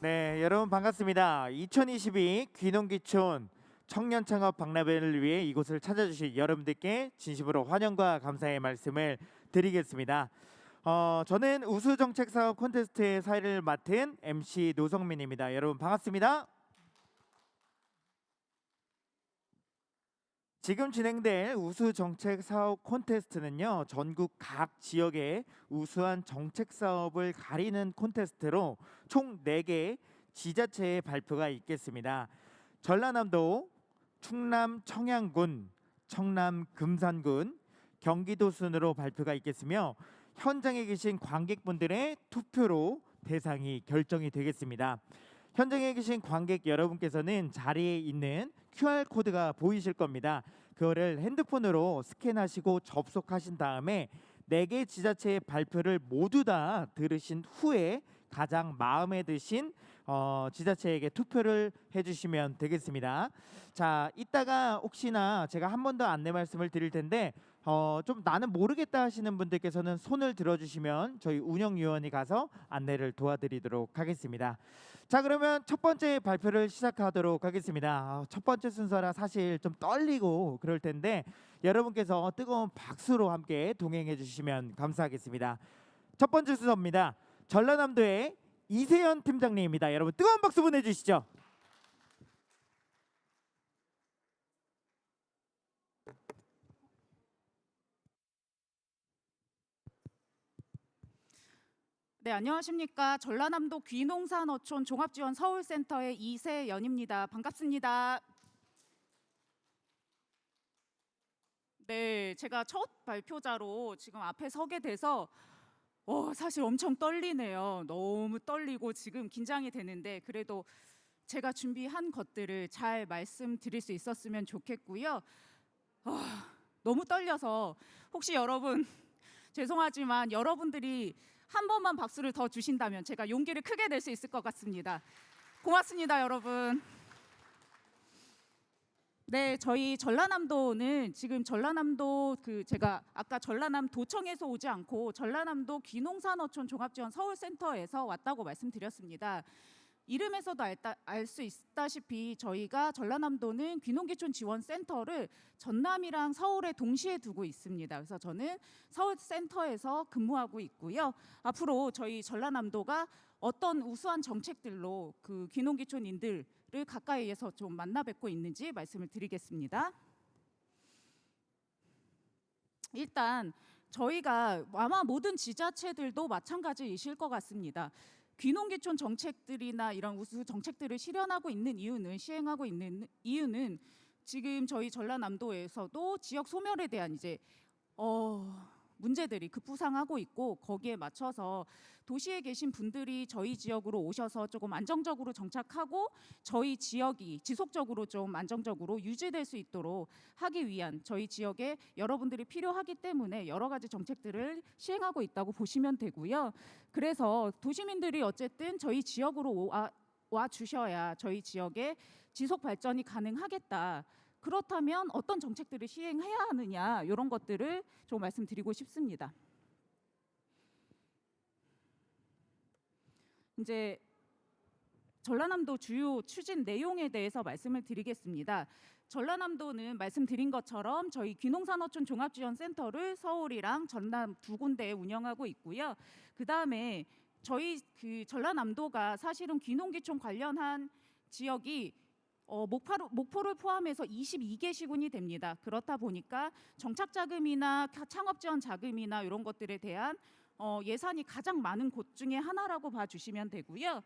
네, 여러분 반갑습니다. 2022 귀농귀촌 청년 창업 박람회를 위해 이곳을 찾아주신 여러분들께 진심으로 환영과 감사의 말씀을 드리겠습니다. 저는 우수정책사업 콘테스트의 사회를 맡은 MC 노성민입니다. 여러분 반갑습니다. 지금 진행될 우수정책사업 콘테스트는요, 전국 각 지역의 우수한 정책사업을 가리는 콘테스트로 총 4개 지자체의 발표가 있겠습니다. 전라남도, 충남 청양군, 청남 금산군, 경기도 순으로 발표가 있겠으며 현장에 계신 관객분들의 투표로 대상이 결정이 되겠습니다. 현장에 계신 관객 여러분께서는 자리에 있는 QR코드가 보이실 겁니다. 그거를 핸드폰으로 스캔하시고 접속하신 다음에 4개 지자체의 발표를 모두 다 들으신 후에 가장 마음에 드신 지자체에게 투표를 해주시면 되겠습니다. 자, 이따가 혹시나 제가 한 번 더 안내 말씀을 드릴 텐데 좀 나는 모르겠다 하시는 분들께서는 손을 들어주시면 저희 운영위원이 가서 안내를 도와드리도록 하겠습니다. 자, 그러면 첫 번째 발표를 시작하도록 하겠습니다. 첫 번째 순서라 사실 좀 떨리고 그럴 텐데 여러분께서 뜨거운 박수로 함께 동행해 주시면 감사하겠습니다. 첫 번째 순서입니다. 전라남도의 이세연 팀장님입니다. 여러분 뜨거운 박수 보내주시죠. 네, 안녕하십니까. 전라남도 귀농산어촌 종합지원 서울센터의 이세연입니다. 반갑습니다. 네, 제가 첫 발표자로 지금 앞에 서게 돼서 사실 엄청 떨리네요. 너무 떨리고 지금 긴장이 되는데 그래도 제가 준비한 것들을 잘 말씀드릴 수 있었으면 좋겠고요. 너무 떨려서 혹시 여러분 죄송하지만 여러분들이 한 번만 박수를 더 주신다면 제가 용기를 크게 낼 수 있을 것 같습니다. 고맙습니다, 여러분. 네, 저희 전라남도는 지금 전라남도 제가 아까 전라남도청에서 오지 않고 전라남도 귀농산어촌 종합지원 서울센터에서 왔다고 말씀드렸습니다. 이름에서도 알 수 있다시피 저희가 전라남도는 귀농귀촌 지원센터를 전남이랑 서울에 동시에 두고 있습니다. 그래서 저는 서울센터에서 근무하고 있고요. 앞으로 저희 전라남도가 어떤 우수한 정책들로 그 귀농귀촌인들을 가까이에서 좀 만나 뵙고 있는지 말씀을 드리겠습니다. 일단 저희가 아마 모든 지자체들도 마찬가지이실 것 같습니다. 귀농귀촌 정책들이나 이런 우수 정책들을 실현하고 있는 이유는 시행하고 있는 이유는 지금 저희 전라남도에서도 지역 소멸에 대한 이제 문제들이 급부상하고 있고 거기에 맞춰서 도시에 계신 분들이 저희 지역으로 오셔서 조금 안정적으로 정착하고 저희 지역이 지속적으로 좀 안정적으로 유지될 수 있도록 하기 위한 저희 지역에 여러분들이 필요하기 때문에 여러 가지 정책들을 시행하고 있다고 보시면 되고요. 그래서 도시민들이 어쨌든 저희 지역으로 와 주셔야 저희 지역의 지속 발전이 가능하겠다. 그렇다면 어떤 정책들을 시행해야 하느냐 이런 것들을 좀 말씀드리고 싶습니다. 이제 전라남도 주요 추진 내용에 대해서 말씀을 드리겠습니다. 전라남도는 말씀드린 것처럼 저희 귀농산어촌 종합지원센터를 서울이랑 전남 두 군데에 운영하고 있고요. 그 다음에 저희 전라남도가 사실은 귀농귀촌 관련한 지역이 목포를 포함해서 22개 시군이 됩니다. 그렇다 보니까 정착자금이나 창업지원 자금이나 이런 것들에 대한 예산이 가장 많은 곳 중에 하나라고 봐주시면 되고요.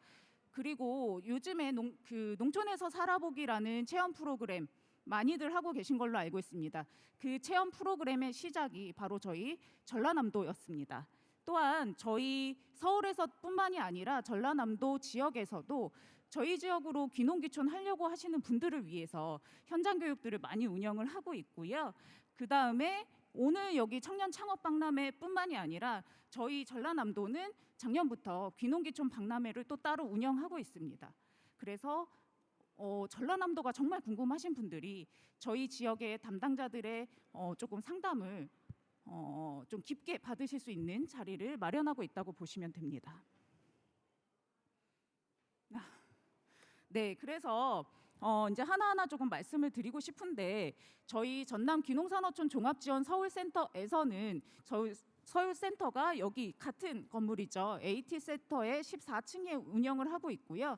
그리고 요즘에 농촌에서 살아보기라는 체험 프로그램 많이들 하고 계신 걸로 알고 있습니다. 그 체험 프로그램의 시작이 바로 저희 전라남도였습니다. 또한 저희 서울에서뿐만이 아니라 전라남도 지역에서도 저희 지역으로 귀농귀촌 하려고 하시는 분들을 위해서 현장 교육들을 많이 운영을 하고 있고요. 그 다음에 오늘 여기 청년 창업 박람회뿐만이 아니라 저희 전라남도는 작년부터 귀농귀촌 박람회를 또 따로 운영하고 있습니다. 그래서 전라남도가 정말 궁금하신 분들이 저희 지역의 담당자들의 조금 상담을 좀 깊게 받으실 수 있는 자리를 마련하고 있다고 보시면 됩니다. 네, 그래서 이제 하나하나 조금 말씀을 드리고 싶은데 저희 전남 귀농산어촌 종합지원 서울센터에서는 저희 서울센터가 여기 같은 건물이죠. AT센터의 14층에 운영을 하고 있고요.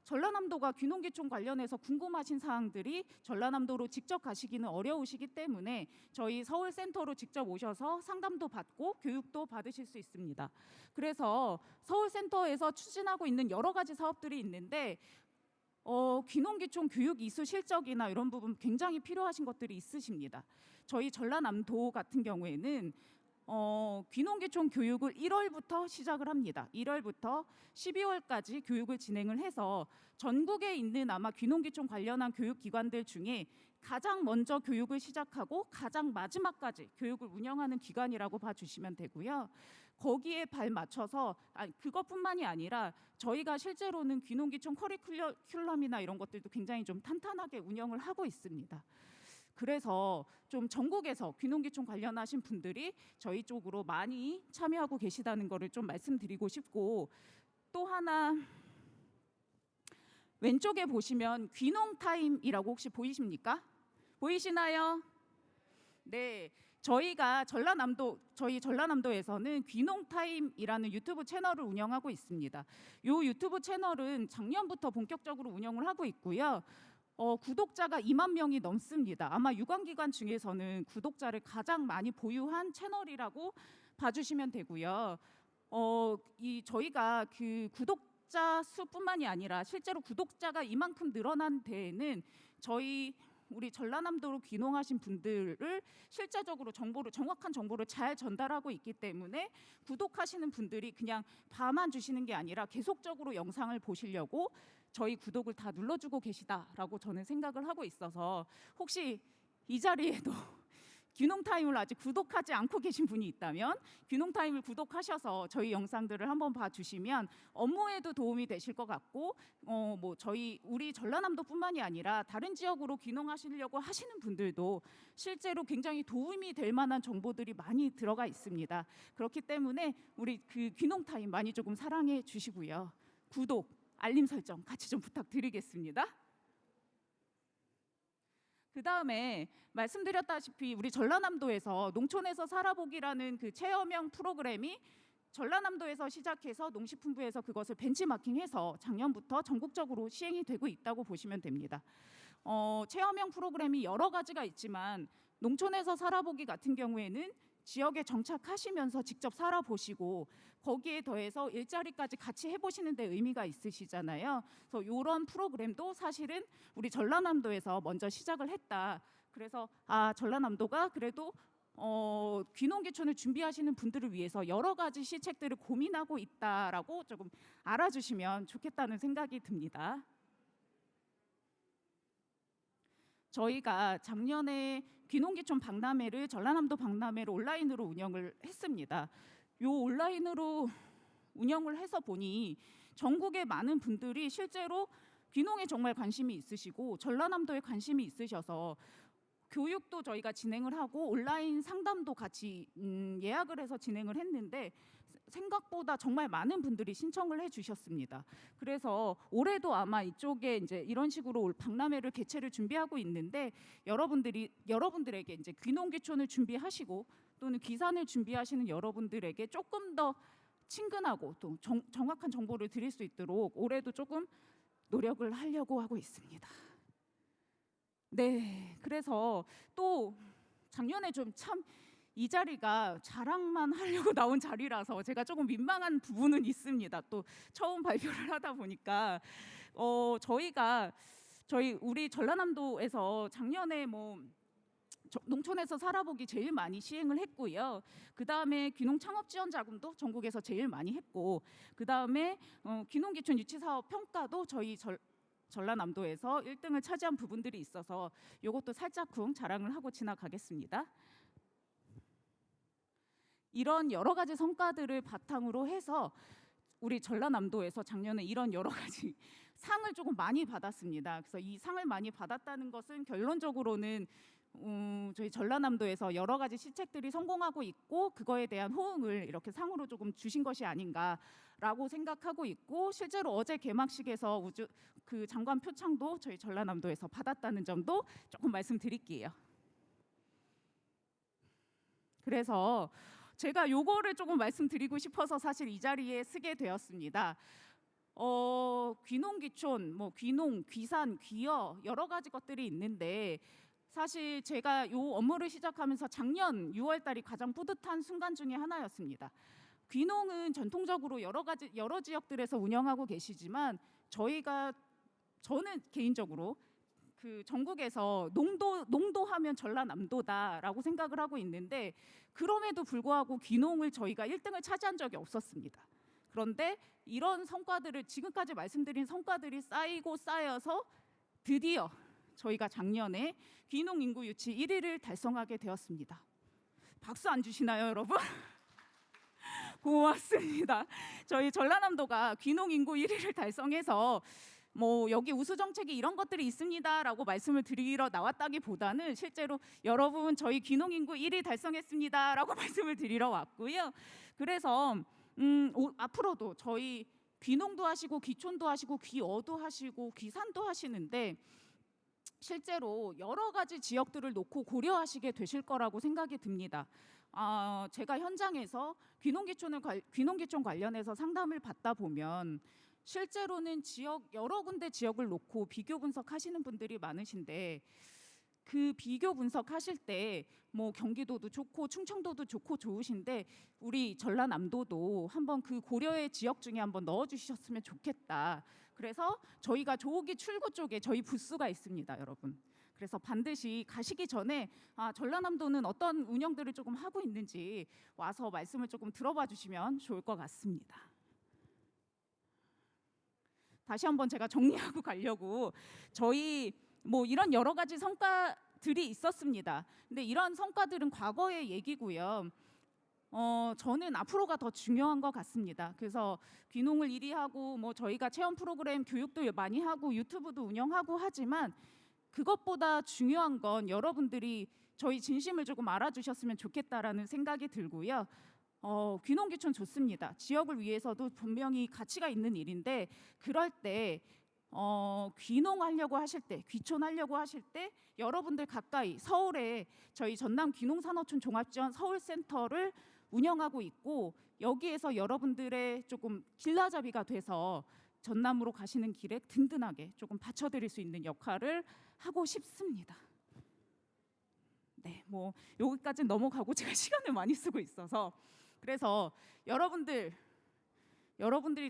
전라남도가 귀농귀촌 관련해서 궁금하신 사항들이 전라남도로 직접 가시기는 어려우시기 때문에 저희 서울센터로 직접 오셔서 상담도 받고 교육도 받으실 수 있습니다. 그래서 서울센터에서 추진하고 있는 여러 가지 사업들이 있는데 귀농귀촌 교육 이수 실적이나 이런 부분 굉장히 필요하신 것들이 있으십니다. 저희 전라남도 같은 경우에는 귀농귀촌 교육을 1월부터 시작을 합니다. 1월부터 12월까지 교육을 진행을 해서 전국에 있는 아마 귀농귀촌 관련한 교육기관들 중에 가장 먼저 교육을 시작하고 가장 마지막까지 교육을 운영하는 기관이라고 봐주시면 되고요. 거기에 발맞춰서 그것뿐만이 아니라 저희가 실제로는 귀농귀촌 커리큘럼이나 이런 것들도 굉장히 좀 탄탄하게 운영을 하고 있습니다. 그래서 좀 전국에서 귀농귀촌 관련하신 분들이 저희 쪽으로 많이 참여하고 계시다는 것을 좀 말씀드리고 싶고, 또 하나 왼쪽에 보시면 귀농타임이라고 혹시 보이십니까? 보이시나요? 네, 저희 전라남도에서는 귀농타임이라는 유튜브 채널을 운영하고 있습니다. 이 유튜브 채널은 작년부터 본격적으로 운영을 하고 있고요. 구독자가 2만 명이 넘습니다. 아마 유관기관 중에서는 구독자를 가장 많이 보유한 채널이라고 봐주시면 되고요. 저희가 그 구독자 수뿐만이 아니라 실제로 구독자가 이만큼 늘어난 데에는 우리 전라남도로 귀농하신 분들을 실제적으로 정확한 정보를 잘 전달하고 있기 때문에 구독하시는 분들이 그냥 봐만 주시는 게 아니라 계속적으로 영상을 보시려고 저희 구독을 다 눌러주고 계시다라고 저는 생각을 하고 있어서, 혹시 이 자리에도 귀농타임을 아직 구독하지 않고 계신 분이 있다면 귀농타임을 구독하셔서 저희 영상들을 한번 봐주시면 업무에도 도움이 되실 것 같고, 우리 전라남도뿐만이 아니라 다른 지역으로 귀농하시려고 하시는 분들도 실제로 굉장히 도움이 될 만한 정보들이 많이 들어가 있습니다. 그렇기 때문에 우리 그 귀농타임 많이 조금 사랑해 주시고요. 구독, 알림 설정 같이 좀 부탁드리겠습니다. 그 다음에 말씀드렸다시피 우리 전라남도에서 농촌에서 살아보기라는 그 체험형 프로그램이 전라남도에서 시작해서 농식품부에서 그것을 벤치마킹해서 작년부터 전국적으로 시행이 되고 있다고 보시면 됩니다. 체험형 프로그램이 여러 가지가 있지만 농촌에서 살아보기 같은 경우에는 지역에 정착하시면서 직접 살아보시고 거기에 더해서 일자리까지 같이 해보시는 데 의미가 있으시잖아요. 그래서 이런 프로그램도 사실은 우리 전라남도에서 먼저 시작을 했다. 그래서 전라남도가 그래도 귀농귀촌을 준비하시는 분들을 위해서 여러 가지 시책들을 고민하고 있다라고 조금 알아주시면 좋겠다는 생각이 듭니다. 저희가 작년에 귀농귀촌 박람회를 전라남도 박람회를 온라인으로 운영을 했습니다. 요 온라인으로 운영을 해서 보니 전국의 많은 분들이 실제로 귀농에 정말 관심이 있으시고 전라남도에 관심이 있으셔서 교육도 저희가 진행을 하고 온라인 상담도 같이 예약을 해서 진행을 했는데 생각보다 정말 많은 분들이 신청을 해주셨습니다. 그래서 올해도 아마 이쪽에 이제 이런 식으로 박람회를 개최를 준비하고 있는데 여러분들에게 이제 귀농귀촌을 준비하시고 또는 귀산을 준비하시는 여러분들에게 조금 더 친근하고 또 정확한 정보를 드릴 수 있도록 올해도 조금 노력을 하려고 하고 있습니다. 네, 그래서 또 작년에 좀 참 이 자리가 자랑만 하려고 나온 자리라서 제가 조금 민망한 부분은 있습니다. 또 처음 발표를 하다 보니까 우리 전라남도에서 작년에 농촌에서 살아보기 제일 많이 시행을 했고요. 그 다음에 귀농 창업 지원 자금도 전국에서 제일 많이 했고, 그 다음에 귀농귀촌 유치 사업 평가도 저희 전라남도에서 1등을 차지한 부분들이 있어서 이것도 살짝쿵 자랑을 하고 지나가겠습니다. 이런 여러 가지 성과들을 바탕으로 해서 우리 전라남도에서 작년에 이런 여러 가지 상을 조금 많이 받았습니다. 그래서 이 상을 많이 받았다는 것은 결론적으로는 저희 전라남도에서 여러 가지 시책들이 성공하고 있고 그거에 대한 호응을 이렇게 상으로 조금 주신 것이 아닌가라고 생각하고 있고, 실제로 어제 개막식에서 그 장관 표창도 저희 전라남도에서 받았다는 점도 조금 말씀드릴게요. 그래서 제가 요거를 조금 말씀드리고 싶어서 사실 이 자리에 쓰게 되었습니다. 귀농 귀촌, 뭐 귀농, 귀산, 귀여 여러 가지 것들이 있는데, 사실 제가 요 업무를 시작하면서 작년 6월달이 가장 뿌듯한 순간 중에 하나였습니다. 귀농은 전통적으로 여러 지역들에서 운영하고 계시지만 저는 개인적으로 그 전국에서 농도하면 전라남도다라고 생각을 하고 있는데, 그럼에도 불구하고 귀농을 저희가 1등을 차지한 적이 없었습니다. 그런데 이런 성과들을, 지금까지 말씀드린 성과들이 쌓이고 쌓여서 드디어 저희가 작년에 귀농 인구 유치 1위를 달성하게 되었습니다. 박수 안 주시나요, 여러분? 고맙습니다. 저희 전라남도가 귀농 인구 1위를 달성해서 뭐 여기 우수 정책이 이런 것들이 있습니다라고 말씀을 드리러 나왔다기보다는 실제로 여러분 저희 귀농 인구 1위 달성했습니다라고 말씀을 드리러 왔고요. 그래서 앞으로도 저희 귀농도 하시고 귀촌도 하시고 귀어도 하시고 귀산도 하시는데, 실제로 여러 가지 지역들을 놓고 고려하시게 되실 거라고 생각이 듭니다. 제가 현장에서 귀농귀촌 관련해서 상담을 받다 보면 실제로는 여러 군데 지역을 놓고 비교 분석하시는 분들이 많으신데, 그 비교 분석하실 때 뭐 경기도도 좋고 충청도도 좋고 좋으신데 우리 전라남도도 한번 그 고려의 지역 중에 한번 넣어주셨으면 좋겠다. 그래서 저희가 조기 출구 쪽에 저희 부스가 있습니다, 여러분. 그래서 반드시 가시기 전에 전라남도는 어떤 운영들을 조금 하고 있는지 와서 말씀을 조금 들어봐 주시면 좋을 것 같습니다. 다시 한번 제가 정리하고 가려고, 저희 뭐 이런 여러 가지 성과들이 있었습니다. 근데 이런 성과들은 과거의 얘기고요. 저는 앞으로가 더 중요한 것 같습니다. 그래서 귀농을 1위 하고 뭐 저희가 체험 프로그램 교육도 많이 하고 유튜브도 운영하고 하지만, 그것보다 중요한 건 여러분들이 저희 진심을 조금 알아주셨으면 좋겠다라는 생각이 들고요. 귀농 귀촌 좋습니다. 지역을 위해서도 분명히 가치가 있는 일인데, 그럴 때 귀농하려고 하실 때, 귀촌하려고 하실 때 여러분들 가까이 서울에 저희 전남 귀농산업촌 종합지원 서울센터를 운영하고 있고, 여기에서 여러분들의 조금 길라잡이가 돼서 전남으로 가시는 길에 든든하게 조금 받쳐드릴 수 있는 역할을 하고 싶습니다. 네, 뭐 여기까지 넘어가고 제가 시간을 많이 쓰고 있어서, 그래서 여러분들이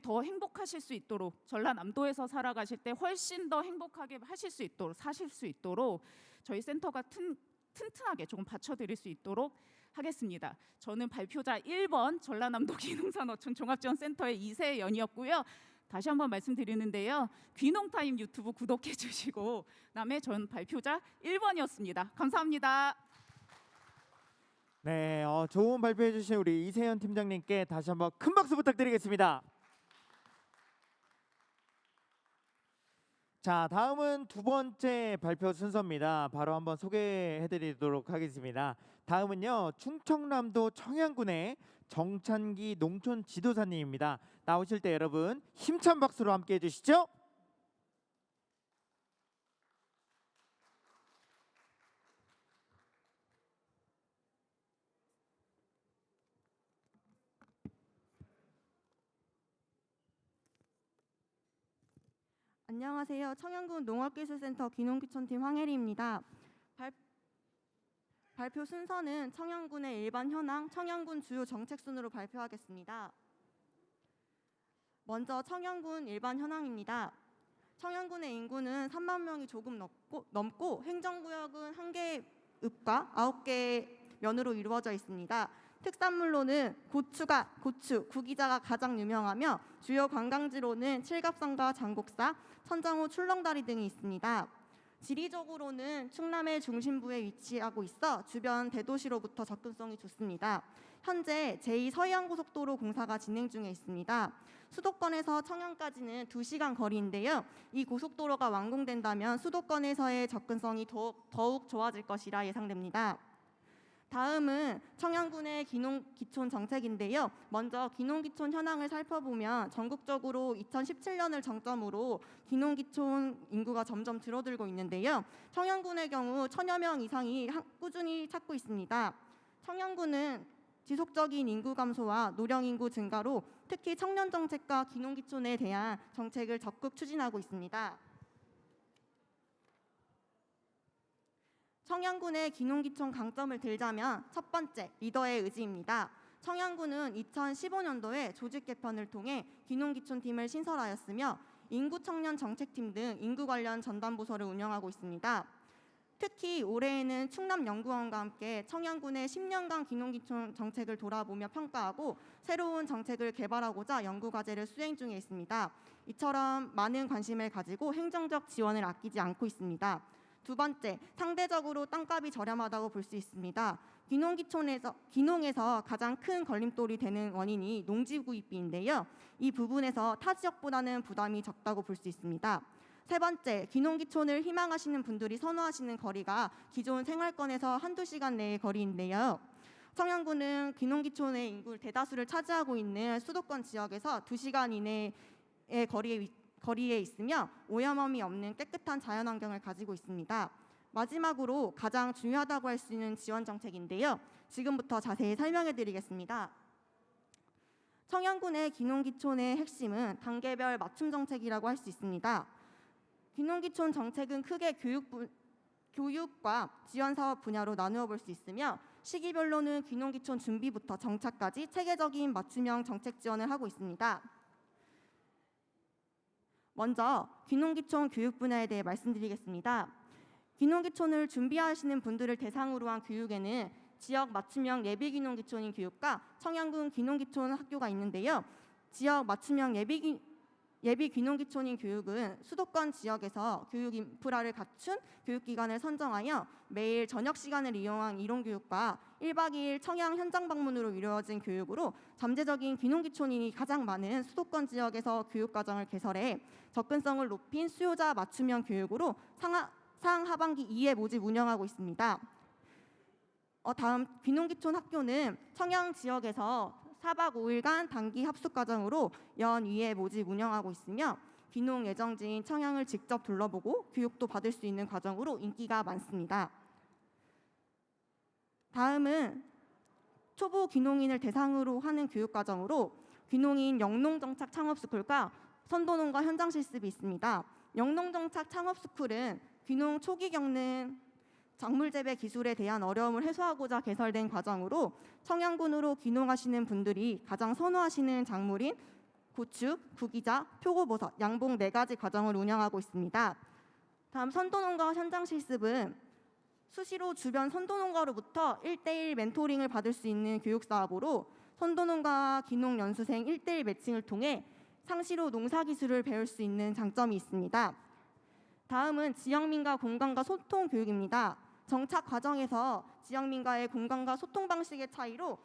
더 행복하실 수 있도록, 전라남도에서 살아가실 때 훨씬 더 행복하게 하실 수 있도록, 사실 수 있도록 저희 센터가 튼튼하게 조금 받쳐드릴 수 있도록 하겠습니다. 저는 발표자 1번 전라남도 귀농산업촌 종합지원센터의 이세연이었고요. 다시 한번 말씀드리는데요. 귀농타임 유튜브 구독해 주시고, 그다음에 전 발표자 1번이었습니다. 감사합니다. 네, 좋은 발표해 주신 우리 이세연 팀장님께 다시 한번 큰 박수 부탁드리겠습니다. 자, 다음은 두 번째 발표 순서입니다. 바로 한번 소개해 드리도록 하겠습니다. 다음은요, 충청남도 청양군의 정찬기 농촌 지도사님입니다. 나오실 때 여러분 힘찬 박수로 함께 해주시죠. 안녕하세요. 청양군 농업기술센터 귀농귀촌팀 황혜리입니다. 발표 순서는 청양군의 일반 현황, 청양군 주요 정책 순으로 발표하겠습니다. 먼저 청양군 일반 현황입니다. 청양군의 인구는 3만 명이 조금 넘고 행정구역은 1개의 읍과 9개의 면으로 이루어져 있습니다. 특산물로는 고추, 구기자가 가장 유명하며, 주요 관광지로는 칠갑산과 장곡사, 천장호 출렁다리 등이 있습니다. 지리적으로는 충남의 중심부에 위치하고 있어 주변 대도시로부터 접근성이 좋습니다. 현재 제2서해안고속도로 공사가 진행 중에 있습니다. 수도권에서 청양까지는 2시간 거리인데요. 이 고속도로가 완공된다면 수도권에서의 접근성이 더욱 좋아질 것이라 예상됩니다. 다음은 청양군의 기농기촌 정책인데요. 먼저 기농기촌 현황을 살펴보면 전국적으로 2017년을 정점으로 기농기촌 인구가 점점 줄어들고 있는데요. 청양군의 경우 1000여 명 이상이 꾸준히 찾고 있습니다. 청양군은 지속적인 인구 감소와 노령 인구 증가로 특히 청년 정책과 기농기촌에 대한 정책을 적극 추진하고 있습니다. 청양군의 기농기촌 강점을 들자면 첫 번째, 리더의 의지입니다. 청양군은 2015년도에 조직 개편을 통해 기농기촌팀을 신설하였으며 인구 청년 정책팀 등 인구 관련 전담 부서를 운영하고 있습니다. 특히 올해에는 충남연구원과 함께 청양군의 10년간 기농기촌 정책을 돌아보며 평가하고 새로운 정책을 개발하고자 연구과제를 수행 중에 있습니다. 이처럼 많은 관심을 가지고 행정적 지원을 아끼지 않고 있습니다. 두 번째, 상대적으로 땅값이 저렴하다고 볼 수 있습니다. 기농에서 가장 큰 걸림돌이 되는 원인이 농지 구입비인데요. 이 부분에서 타 지역보다는 부담이 적다고 볼 수 있습니다. 세 번째, 기농기촌을 희망하시는 분들이 선호하시는 거리가 기존 생활권에서 한두 시간 내의 거리인데요. 청양군은 기농기촌의 인구 대다수를 차지하고 있는 수도권 지역에서 2시간 이내의 거리에 있으며 오염함이 없는 깨끗한 자연환경을 가지고 있습니다. 마지막으로 가장 중요하다고 할 수 있는 지원 정책인데요. 지금부터 자세히 설명해 드리겠습니다. 청양군의 기농기촌의 핵심은 단계별 맞춤 정책이라고 할 수 있습니다. 기농기촌 정책은 크게 교육과 지원사업 분야로 나누어 볼 수 있으며 시기별로는 기농기촌 준비부터 정착까지 체계적인 맞춤형 정책 지원을 하고 있습니다. 먼저 기농기촌 교육 분야에 대해 말씀드리겠습니다. 기농기촌을 준비하시는 분들을 대상으로 한 교육에는 지역 맞춤형 예비기농기촌인 교육과 청양군 기농기촌 학교가 있는데요. 지역 맞춤형 예비기농기촌인 교육은 수도권 지역에서 교육 인프라를 갖춘 교육기관을 선정하여 매일 저녁 시간을 이용한 이론교육과 1박 2일 청양 현장 방문으로 이루어진 교육으로 잠재적인 기농기촌인이 가장 많은 수도권 지역에서 교육과정을 개설해 접근성을 높인 수요자 맞춤형 교육으로 상하반기 2회 모집 운영하고 있습니다. 다음 기농기촌 학교는 청양 지역에서 4박 5일간 단기 합숙과정으로 연 2회 모집 운영하고 있으며 귀농 예정지인 청양을 직접 둘러보고 교육도 받을 수 있는 과정으로 인기가 많습니다. 다음은 초보 귀농인을 대상으로 하는 교육과정으로 귀농인 영농정착 창업스쿨과 선도농가 현장 실습이 있습니다. 영농정착 창업스쿨은 귀농 초기 겪는 작물 재배 기술에 대한 어려움을 해소하고자 개설된 과정으로 청양군으로 귀농하시는 분들이 가장 선호하시는 작물인 고추, 구기자, 표고버섯, 양봉 4가지 과정을 운영하고 있습니다. 다음 선도농가 현장 실습은 수시로 주변 선도농가로부터 1:1 멘토링을 받을 수 있는 교육 사업으로 선도농가 귀농 연수생 1:1 매칭을 통해 상시로 농사 기술을 배울 수 있는 장점이 있습니다. 다음은 지역민과 공간과 소통 교육입니다. 정착 과정에서 지역민과의 공간과 소통 방식의 차이로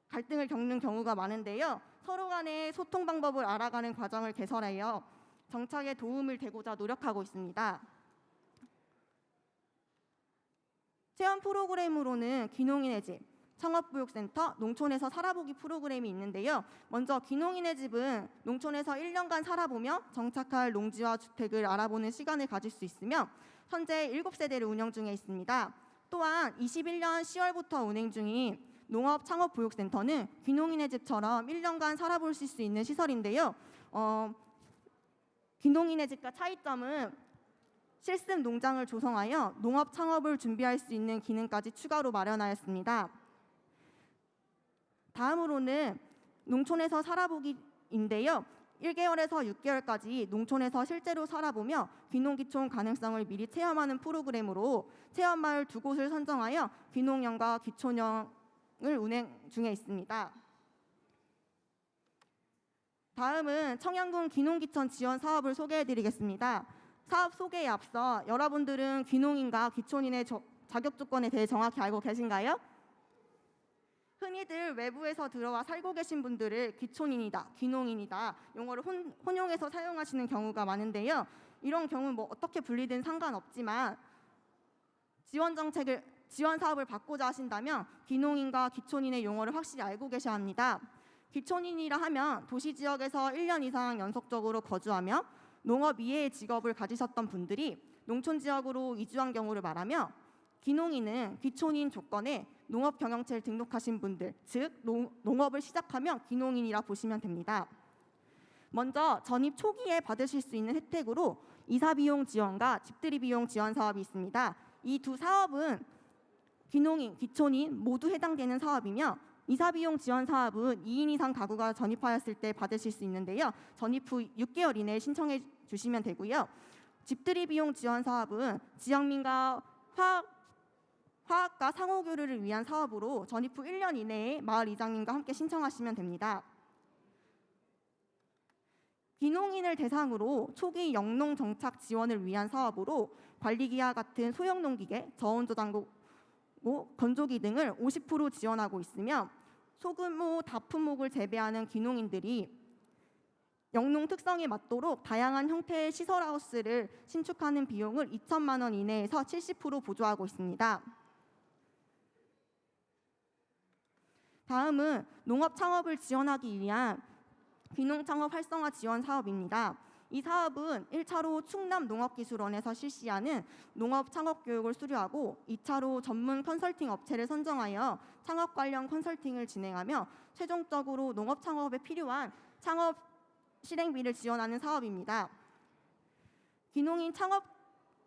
갈등을 겪는 경우가 많은데요. 서로 간의 소통 방법을 알아가는 과정을 개설하여 정착에 도움을 되고자 노력하고 있습니다. 체험 프로그램으로는 귀농인의 집, 창업교육센터, 농촌에서 살아보기 프로그램이 있는데요. 먼저 귀농인의 집은 농촌에서 1년간 살아보며 정착할 농지와 주택을 알아보는 시간을 가질 수 있으며 현재 7세대를 운영 중에 있습니다. 또한 21년 10월부터 운행 중인 농업창업보육센터는 귀농인의 집처럼 1년간 살아볼 수 있는 시설인데요. 귀농인의 집과 차이점은 실습 농장을 조성하여 농업 창업을 준비할 수 있는 기능까지 추가로 마련하였습니다. 다음으로는 농촌에서 살아보기인데요. 1개월에서 6개월까지 농촌에서 실제로 살아보며 귀농귀촌 가능성을 미리 체험하는 프로그램으로 체험마을 2곳을 선정하여 귀농형과 귀촌형을 운행 중에 있습니다. 다음은 청양군 귀농귀촌 지원 사업을 소개해드리겠습니다. 사업 소개에 앞서 여러분들은 귀농인과 귀촌인의 자격 조건에 대해 정확히 알고 계신가요? 흔히들 외부에서 들어와 살고 계신 분들을 귀촌인이다, 귀농인이다 용어를 혼용해서 사용하시는 경우가 많은데요. 이런 경우 뭐 어떻게 분리든 상관없지만 지원 사업을 받고자 하신다면 귀농인과 귀촌인의 용어를 확실히 알고 계셔야 합니다. 귀촌인이라 하면 도시 지역에서 1년 이상 연속적으로 거주하며 농업 이외의 직업을 가지셨던 분들이 농촌 지역으로 이주한 경우를 말하며, 귀농인은 귀촌인 조건에 농업 경영체를 등록하신 분들, 즉 농업을 시작하면 귀농인이라 보시면 됩니다. 먼저 전입 초기에 받으실 수 있는 혜택으로 이사 비용 지원과 집들이 비용 지원 사업이 있습니다. 이 두 사업은 귀농인, 귀촌인 모두 해당되는 사업이며, 이사 비용 지원 사업은 2인 이상 가구가 전입하였을 때 받으실 수 있는데요. 전입 후 6개월 이내에 신청해 주시면 되고요. 집들이 비용 지원 사업은 지역민과 화학과 상호교류를 위한 사업으로 전입 후 1년 이내에 마을 이장님과 함께 신청하시면 됩니다. 귀농인을 대상으로 초기 영농 정착 지원을 위한 사업으로 관리기와 같은 소형 농기계, 저온저장고, 건조기 등을 50% 지원하고 있으며, 소규모 다품목을 재배하는 귀농인들이 영농 특성에 맞도록 다양한 형태의 시설하우스를 신축하는 비용을 2천만 원 이내에서 70% 보조하고 있습니다. 다음은 농업 창업을 지원하기 위한 귀농 창업 활성화 지원 사업입니다. 이 사업은 1차로 충남 농업기술원에서 실시하는 농업 창업 교육을 수료하고 2차로 전문 컨설팅 업체를 선정하여 창업 관련 컨설팅을 진행하며 최종적으로 농업 창업에 필요한 창업 실행비를 지원하는 사업입니다. 귀농인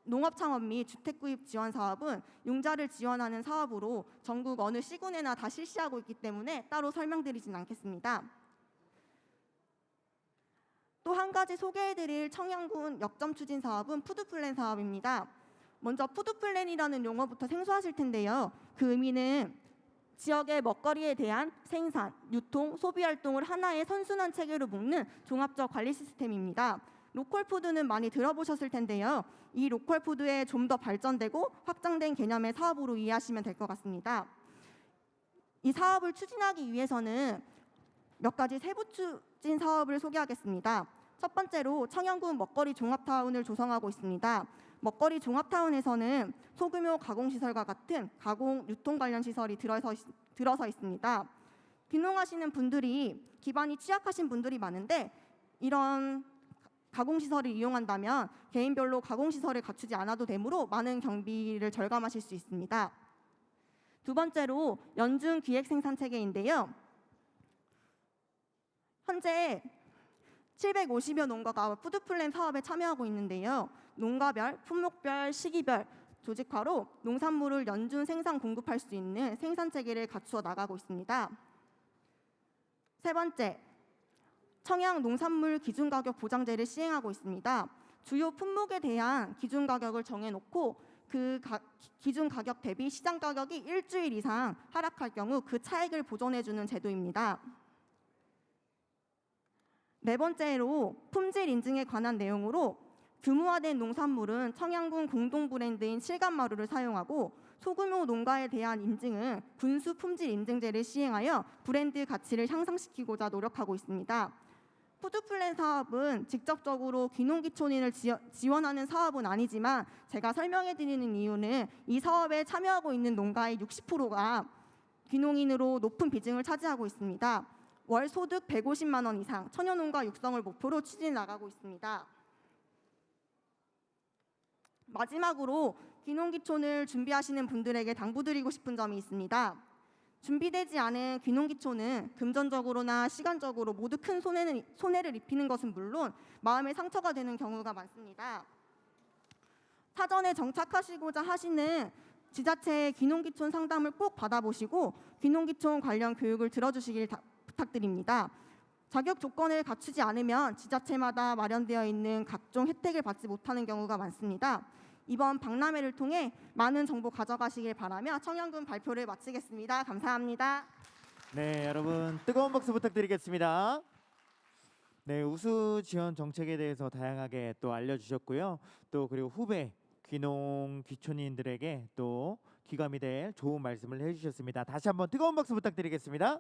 농업 창업 및 주택 구입 지원 사업은 융자를 지원하는 사업으로 전국 어느 시군에나 다 실시하고 있기 때문에 따로 설명드리진 않겠습니다. 또 한 가지 소개해드릴 청양군 역점 추진 사업은 푸드플랜 사업입니다. 먼저 푸드플랜이라는 용어부터 생소하실 텐데요. 그 의미는 지역의 먹거리에 대한 생산, 유통, 소비 활동을 하나의 선순환 체계로 묶는 종합적 관리 시스템입니다. 로컬푸드는 많이 들어보셨을 텐데요. 이 로컬푸드에 좀 더 발전되고 확장된 개념의 사업으로 이해하시면 될 것 같습니다. 이 사업을 추진하기 위해서는 몇 가지 세부 추진 사업을 소개하겠습니다. 첫 번째로 청양군 먹거리 종합타운을 조성하고 있습니다. 먹거리 종합타운에서는 소규모 가공시설과 같은 가공, 유통 관련 시설이 들어서 있습니다. 귀농하시는 분들이 기반이 취약하신 분들이 많은데 이런 가공시설을 이용한다면 개인별로 가공시설을 갖추지 않아도 되므로 많은 경비를 절감하실 수 있습니다. 두 번째로 연중 기획 생산 체계인데요. 현재 750여 농가가 푸드플랜 사업에 참여하고 있는데요. 농가별, 품목별, 시기별 조직화로 농산물을 연중 생산 공급할 수 있는 생산 체계를 갖추어 나가고 있습니다. 세 번째, 청양 농산물 기준 가격 보장제를 시행하고 있습니다. 주요 품목에 대한 기준 가격을 정해놓고 그 기준 가격 대비 시장 가격이 일주일 이상 하락할 경우 그 차익을 보전해주는 제도입니다. 네 번째로 품질 인증에 관한 내용으로 규모화된 농산물은 청양군 공동 브랜드인 실감마루를 사용하고 소규모 농가에 대한 인증은 분수 품질 인증제를 시행하여 브랜드 가치를 향상시키고자 노력하고 있습니다. 푸드플랜 사업은 직접적으로 귀농귀촌인을 지원하는 사업은 아니지만 제가 설명해드리는 이유는 이 사업에 참여하고 있는 농가의 60%가 귀농인으로 높은 비중을 차지하고 있습니다. 월 소득 150만 원 이상 청년농가 육성을 목표로 추진해 나가고 있습니다. 마지막으로 귀농귀촌을 준비하시는 분들에게 당부드리고 싶은 점이 있습니다. 준비되지 않은 귀농귀촌은 금전적으로나 시간적으로 모두 큰 손해를 입히는 것은 물론 마음의 상처가 되는 경우가 많습니다. 사전에 정착하시고자 하시는 지자체의 귀농귀촌 상담을 꼭 받아보시고 귀농귀촌 관련 교육을 들어주시길 부탁드립니다. 자격 조건을 갖추지 않으면 지자체마다 마련되어 있는 각종 혜택을 받지 못하는 경우가 많습니다. 이번 박람회를 통해 많은 정보 가져가시길 바라며 청양군 발표를 마치겠습니다. 감사합니다. 네, 여러분 뜨거운 박수 부탁드리겠습니다. 네, 우수 지원 정책에 대해서 다양하게 또 알려주셨고요. 또 그리고 후배 귀농 귀촌인들에게 또 귀감이 될 좋은 말씀을 해주셨습니다. 다시 한번 뜨거운 박수 부탁드리겠습니다.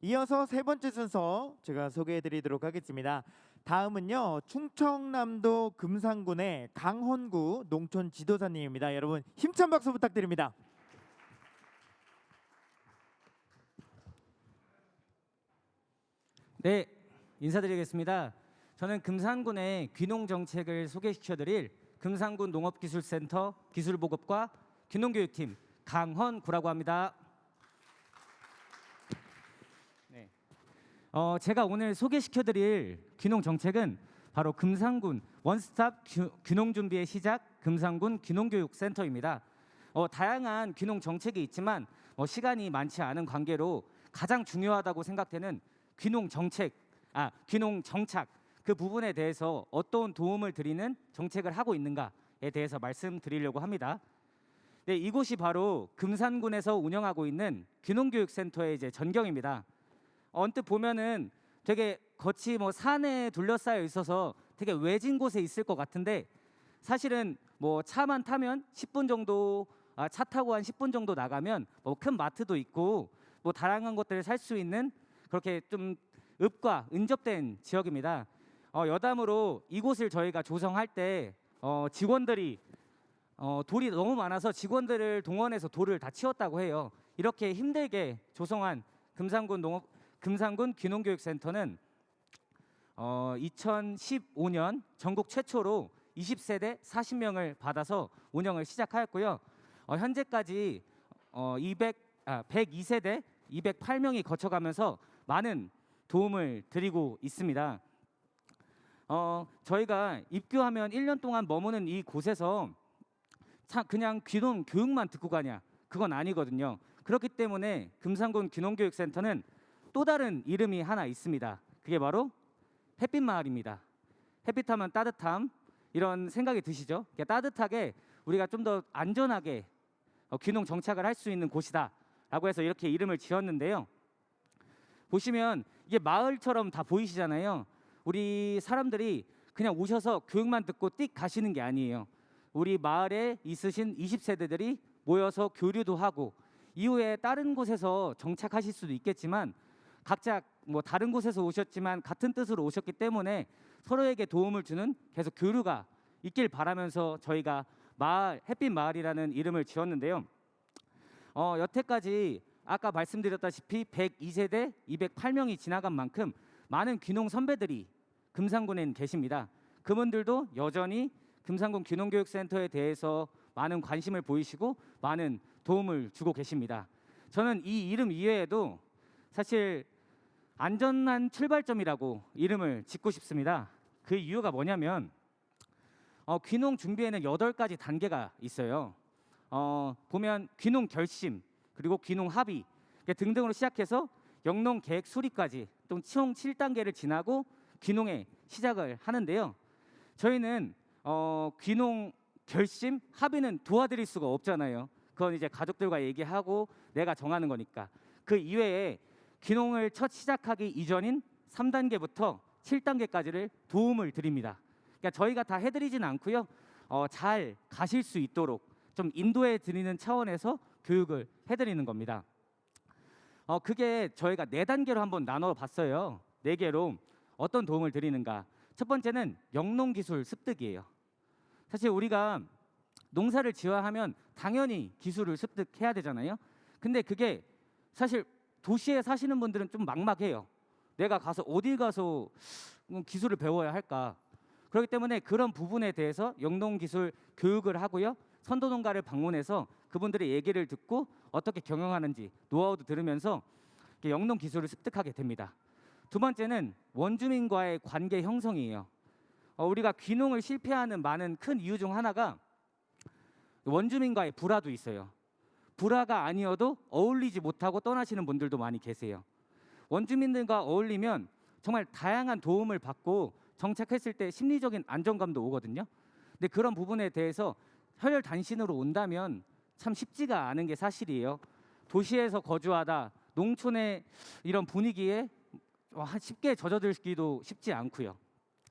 이어서 세 번째 순서 제가 소개해드리도록 하겠습니다. 다음은요, 충청남도 금산군의 강헌구 농촌 지도사님입니다. 여러분 힘찬 박수 부탁드립니다. 네, 인사드리겠습니다. 저는 금산군의 귀농 정책을 소개시켜드릴 금산군 농업기술센터 기술보급과 귀농교육팀 강헌구라고 합니다. 네, 제가 오늘 소개시켜드릴 귀농 정책은 바로 금산군 원스톱 귀농 준비의 시작 금산군 귀농교육센터입니다. 다양한 귀농 정책이 있지만 시간이 많지 않은 관계로 가장 중요하다고 생각되는 귀농 정착 그 부분에 대해서 어떤 도움을 드리는 정책을 하고 있는가에 대해서 말씀드리려고 합니다. 네, 이곳이 바로 금산군에서 운영하고 있는 귀농교육센터의 이제 전경입니다. 언뜻 보면은 되게 겉이 산에 둘러싸여 있어서 되게 외진 곳에 있을 것 같은데 사실은 차만 타면 10분 정도 차 타고 한 10분 정도 나가면 큰 마트도 있고 다양한 것들을 살 수 있는 그렇게 좀 읍과 근접된 지역입니다. 여담으로 이곳을 저희가 조성할 때 직원들이 돌이 너무 많아서 직원들을 동원해서 돌을 다 치웠다고 해요. 이렇게 힘들게 조성한 금산군 귀농교육센터는 2015년 전국 최초로 20세대 40명을 받아서 운영을 시작하였고요. 현재까지 102세대 208명이 거쳐가면서 많은 도움을 드리고 있습니다. 저희가 입교하면 1년 동안 머무는 이 곳에서 그냥 귀농 교육만 듣고 가냐, 그건 아니거든요. 그렇기 때문에 금산군 귀농교육센터는 또 다른 이름이 하나 있습니다. 그게 바로 햇빛마을입니다. 햇빛하면 따뜻함, 이런 생각이 드시죠? 따뜻하게 우리가 좀 더 안전하게 귀농 정착을 할 수 있는 곳이다 라고 해서 이렇게 이름을 지었는데요. 보시면 이게 마을처럼 다 보이시잖아요. 우리 사람들이 그냥 오셔서 교육만 듣고 띡 가시는 게 아니에요. 우리 마을에 있으신 20세대들이 모여서 교류도 하고 이후에 다른 곳에서 정착하실 수도 있겠지만 각자 다른 곳에서 오셨지만 같은 뜻으로 오셨기 때문에 서로에게 도움을 주는 계속 교류가 있길 바라면서 저희가 햇빛마을이라는 이름을 지었는데요. 여태까지 아까 말씀드렸다시피 102세대 208명이 지나간 만큼 많은 귀농 선배들이 금산군에 계십니다. 그분들도 여전히 금산군 귀농교육센터에 대해서 많은 관심을 보이시고 많은 도움을 주고 계십니다. 저는 이 이름 이외에도 사실 안전한 출발점이라고 이름을 짓고 싶습니다. 그 이유가 뭐냐면 귀농 준비에는 8가지 단계가 있어요. 보면 귀농 결심, 그리고 귀농 합의 등등으로 시작해서 영농 계획 수립까지 총 7단계를 지나고 귀농에 시작을 하는데요. 저희는 귀농 결심, 합의는 도와드릴 수가 없잖아요. 그건 이제 가족들과 얘기하고 내가 정하는 거니까. 그 이외에 귀농을 첫 시작하기 이전인 3단계부터 7단계까지를 도움을 드립니다. 그러니까 저희가 다 해드리진 않고요. 잘 가실 수 있도록 좀 인도해 드리는 차원에서 교육을 해드리는 겁니다. 그게 저희가 4단계로 한번 나눠봤어요. 4개로 어떤 도움을 드리는가. 첫 번째는 영농기술 습득이에요. 사실 우리가 농사를 지어야 하면 당연히 기술을 습득해야 되잖아요. 근데 그게 사실 도시에 사시는 분들은 좀 막막해요. 내가 가서 어딜 가서 기술을 배워야 할까. 그렇기 때문에 그런 부분에 대해서 영농기술 교육을 하고요. 선도농가를 방문해서 그분들의 얘기를 듣고 어떻게 경영하는지 노하우도 들으면서 영농 기술을 습득하게 됩니다. 두 번째는 원주민과의 관계 형성이에요. 우리가 귀농을 실패하는 많은 큰 이유 중 하나가 원주민과의 불화도 있어요. 불화가 아니어도 어울리지 못하고 떠나시는 분들도 많이 계세요. 원주민들과 어울리면 정말 다양한 도움을 받고 정착했을 때 심리적인 안정감도 오거든요. 근데 그런 부분에 대해서 혈혈단신으로 온다면 참 쉽지가 않은 게 사실이에요. 도시에서 거주하다 농촌의 이런 분위기에 쉽게 젖어들기도 쉽지 않고요.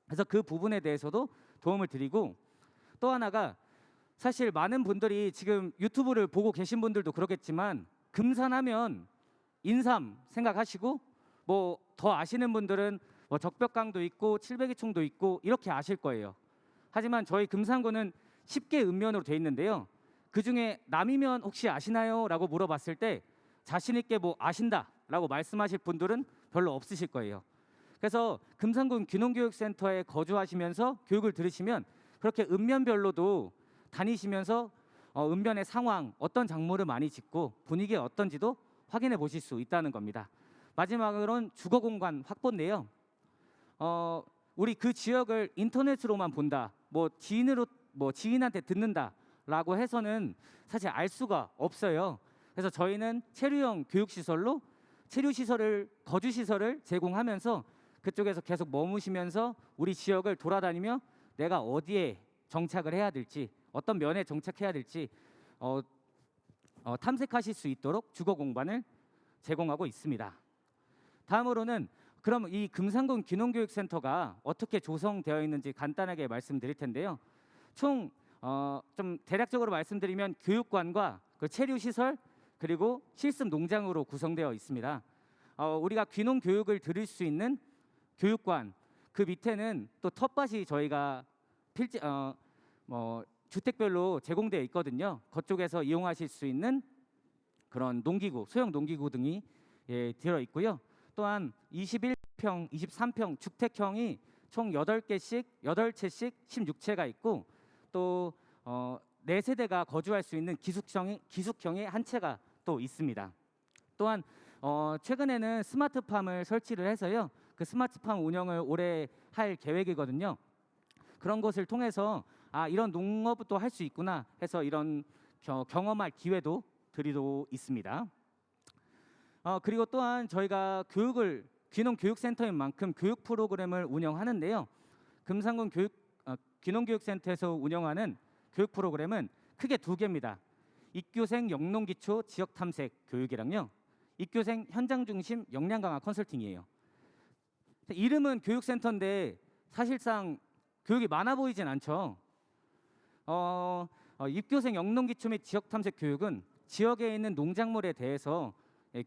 그래서 그 부분에 대해서도 도움을 드리고, 또 하나가 사실 많은 분들이 지금 유튜브를 보고 계신 분들도 그렇겠지만 금산하면 인삼 생각하시고, 뭐 더 아시는 분들은 뭐 적벽강도 있고 칠백이총도 있고 이렇게 아실 거예요. 하지만 저희 금산군은 10개 읍면으로 돼 있는데요. 그 중에 남이면 혹시 아시나요? 라고 물어봤을 때 자신 있게 뭐 아신다 라고 말씀하실 분들은 별로 없으실 거예요. 그래서 금산군 귀농교육센터에 거주하시면서 교육을 들으시면 그렇게 읍면별로도 다니시면서 읍면의 상황, 어떤 작물을 많이 짓고 분위기가 어떤지도 확인해 보실 수 있다는 겁니다. 마지막으로는 주거 공간 확보인데요. 우리 그 지역을 인터넷으로만 본다, 뭐 지인한테 듣는다라고 해서는 사실 알 수가 없어요. 그래서 저희는 체류형 교육시설로 거주 시설을 제공하면서 그쪽에서 계속 머무시면서 우리 지역을 돌아다니며 내가 어디에 정착을 해야 될지, 어떤 면에 정착해야 될지 탐색하실 수 있도록 주거 공간을 제공하고 있습니다. 다음으로는 그럼 이 금산군 귀농교육센터가 어떻게 조성되어 있는지 간단하게 말씀드릴 텐데요. 총 좀 대략적으로 말씀드리면 교육관과 그 체류시설 그리고 실습 농장으로 구성되어 있습니다. 우리가 귀농 교육을 들을 수 있는 교육관, 그 밑에는 또 텃밭이 저희가 주택별로 제공되어 있거든요. 그쪽에서 이용하실 수 있는 그런 농기구, 소형 농기구 등이 들어 있고요. 또한 21평, 23평 주택형이 총 8채씩 16채가 있고, 또 4세대가 거주할 수 있는 기숙형이 한 채가 또 있습니다. 또한 최근에는 스마트팜을 설치를 해서요. 그 스마트팜 운영을 올해 할 계획이거든요. 그런 것을 통해서 이런 농업도 할 수 있구나 해서 이런 경험할 기회도 드리고 있습니다. 그리고 또한 저희가 귀농교육센터인 만큼 교육 프로그램을 운영하는데요. 금산군 귀농교육센터에서 운영하는 교육 프로그램은 크게 2개입니다. 입교생 영농기초 지역탐색 교육이랑요, 입교생 현장 중심 역량 강화 컨설팅이에요. 이름은 교육센터인데 사실상 교육이 많아 보이진 않죠. 입교생 영농기초 및 지역탐색 교육은 지역에 있는 농작물에 대해서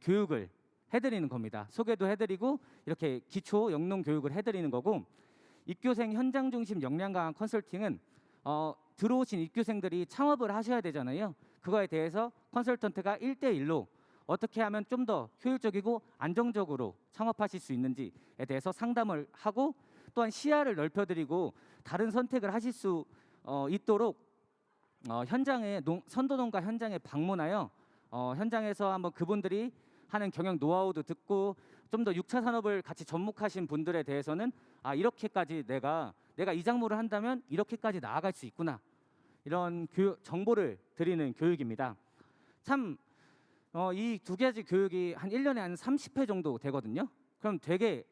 교육을 해드리는 겁니다. 소개도 해드리고 이렇게 기초 영농 교육을 해드리는 거고, 입교생 현장 중심 역량 강화 컨설팅은 들어오신 입교생들이 창업을 하셔야 되잖아요. 그거에 대해서 컨설턴트가 1대1로 어떻게 하면 좀 더 효율적이고 안정적으로 창업하실 수 있는지에 대해서 상담을 하고, 또한 시야를 넓혀드리고 다른 선택을 하실 수 있도록 현장에 선도농가 현장에 방문하여 현장에서 한번 그분들이 하는 경영 노하우도 듣고, 좀 더 6차 산업을 같이 접목하신 분들에 대해서는 이렇게까지 내가 이 작물을 한다면 이렇게까지 나아갈 수 있구나, 이런 정보를 드리는 교육입니다. 참 이 2가지 교육이 한 1년에 한 30회 정도 되거든요. 그럼 되게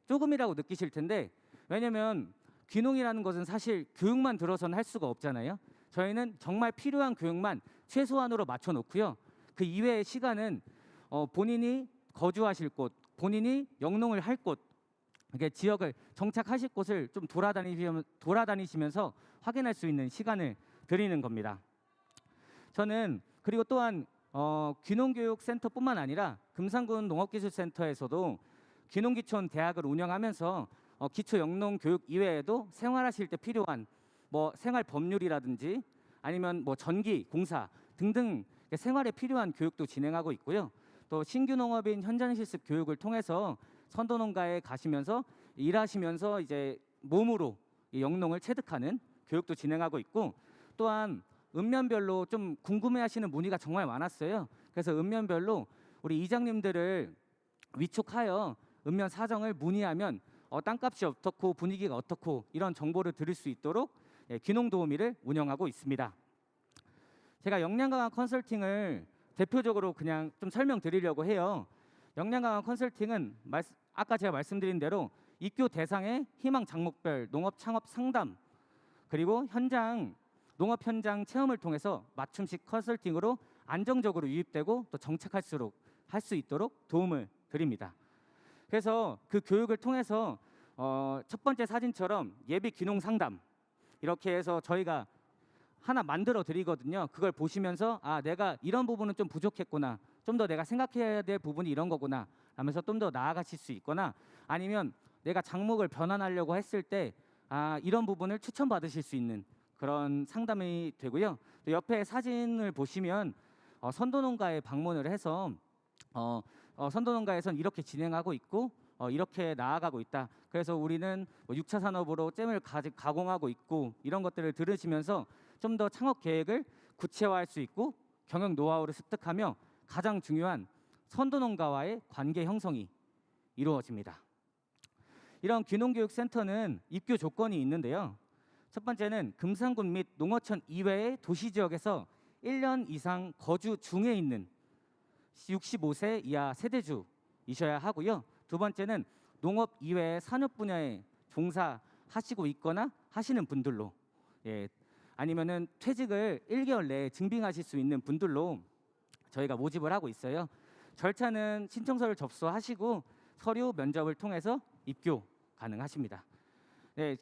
조금이라고 느끼실 텐데, 왜냐면 귀농이라는 것은 사실 교육만 들어서는 할 수가 없잖아요. 저희는 정말 필요한 교육만 최소한으로 맞춰 놓고요. 그 이외의 시간은 본인이 거주하실 곳, 본인이 영농을 할 곳, 이게 지역을 정착하실 곳을 좀 돌아다니시면서 확인할 수 있는 시간을 드리는 겁니다. 저는 그리고 또한 귀농교육센터뿐만 아니라 금산군 농업기술센터에서도 귀농기촌 대학을 운영하면서 기초 영농 교육 이외에도 생활하실 때 필요한 뭐 생활 법률이라든지 아니면 뭐 전기, 공사 등등 생활에 필요한 교육도 진행하고 있고요. 또 신규 농업인 현장 실습 교육을 통해서 선도농가에 가시면서 일하시면서 이제 몸으로 이 영농을 체득하는 교육도 진행하고 있고, 또한 읍면별로 좀 궁금해하시는 문의가 정말 많았어요. 그래서 읍면별로 우리 이장님들을 위촉하여 읍면 사정을 문의하면 땅값이 어떻고 분위기가 어떻고 이런 정보를 들을 수 있도록 귀농 도우미를 운영하고 있습니다. 제가 역량 강화 컨설팅을 대표적으로 그냥 좀 설명드리려고 해요. 역량 강화 컨설팅은 아까 제가 말씀드린 대로 입교 대상의 희망 장목별 농업 창업 상담, 그리고 농업 현장 체험을 통해서 맞춤식 컨설팅으로 안정적으로 유입되고 또 정착할 수 있도록 도움을 드립니다. 그래서 그 교육을 통해서 첫 번째 사진처럼 예비 귀농 상담 이렇게 해서 저희가 하나 만들어 드리거든요. 그걸 보시면서 아, 내가 이런 부분은 좀 부족했구나. 좀 더 내가 생각해야 될 부분이 이런 거구나. 하면서 좀 더 나아가실 수 있거나 아니면 내가 장목을 변환하려고 했을 때 아, 이런 부분을 추천받으실 수 있는 그런 상담이 되고요. 또 옆에 사진을 보시면 선도농가에 방문을 해서 선도농가에선 이렇게 진행하고 있고 이렇게 나아가고 있다. 그래서 우리는 뭐 6차 산업으로 잼을 가공하고 있고 이런 것들을 들으시면서 좀 더 창업 계획을 구체화할 수 있고 경영 노하우를 습득하며 가장 중요한 선도농가와의 관계 형성이 이루어집니다. 이런 귀농교육센터는 입교 조건이 있는데요. 첫 번째는 금산군 및 농어촌 이외의 도시 지역에서 1년 이상 거주 중에 있는 65세 이하 세대주이셔야 하고요. 두 번째는 농업 이외의 산업 분야에 종사하시고 있거나 하시는 분들로 아니면은 퇴직을 1개월 내에 증빙하실 수 있는 분들로 저희가 모집을 하고 있어요. 절차는 신청서를 접수하시고 서류 면접을 통해서 입교 가능하십니다.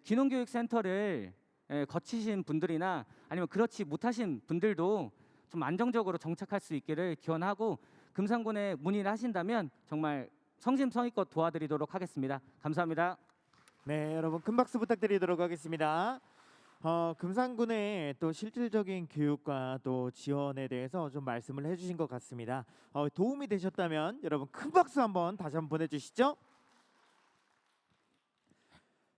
귀농교육센터를 거치신 분들이나 아니면 그렇지 못하신 분들도 좀 안정적으로 정착할 수 있기를 기원하고 금산군에 문의를 하신다면 정말 성심성의껏 도와드리도록 하겠습니다. 감사합니다. 네, 여러분 큰 박수 부탁드리도록 하겠습니다. 금산군의 또 실질적인 교육과 또 지원에 대해서 좀 말씀을 해주신 것 같습니다. 도움이 되셨다면 여러분 큰 박수 한번 다시 한번 보내주시죠.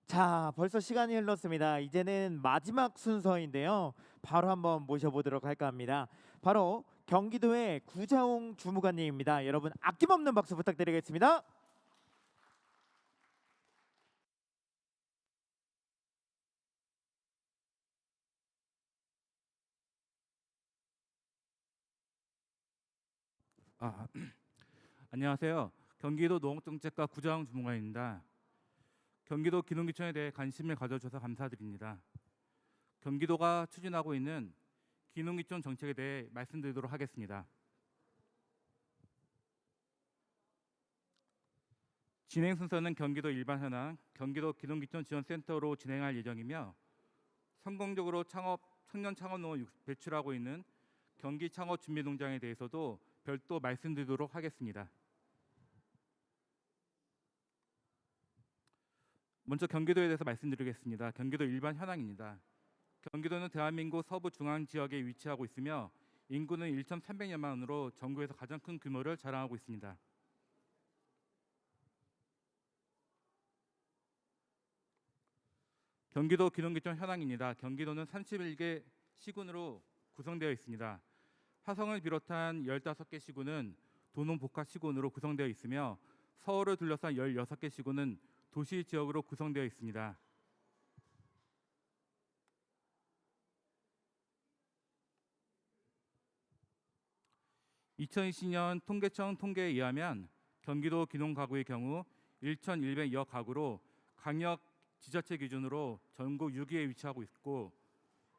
자, 벌써 시간이 흘렀습니다. 이제는 마지막 순서인데요. 바로 한번 모셔보도록 할까 합니다. 바로 경기도의 구자홍 주무관님입니다. 여러분 아낌없는 박수 부탁드리겠습니다. 안녕하세요. 경기도 농업정책과 구자홍 주무관입니다. 경기도 귀농귀촌에 대해 관심을 가져주셔서 감사드립니다. 경기도가 추진하고 있는 귀농귀촌 정책에 대해 말씀드리도록 하겠습니다. 진행 순서는 경기도 일반 현황, 경기도 귀농귀촌 지원센터로 진행할 예정이며 성공적으로 청년 창업농을 배출하고 있는 경기 창업 준비농장에 대해서도 별도 말씀드리도록 하겠습니다. 먼저 경기도에 대해서 말씀드리겠습니다. 경기도 일반 현황입니다. 경기도는 대한민국 서부 중앙 지역에 위치하고 있으며 인구는 1,300여만으로 전국에서 가장 큰 규모를 자랑하고 있습니다. 경기도 귀농귀촌 현황입니다. 경기도는 31개 시군으로 구성되어 있습니다. 화성을 비롯한 15개 시군은 도농복합 시군으로 구성되어 있으며 서울을 둘러싼 16개 시군은 도시 지역으로 구성되어 있습니다. (2020년) 통계청 통계에 의하면 경기도 귀농 가구의 경우 1,100여 가구로 광역 지자체 기준으로 전국 6위에 위치하고 있고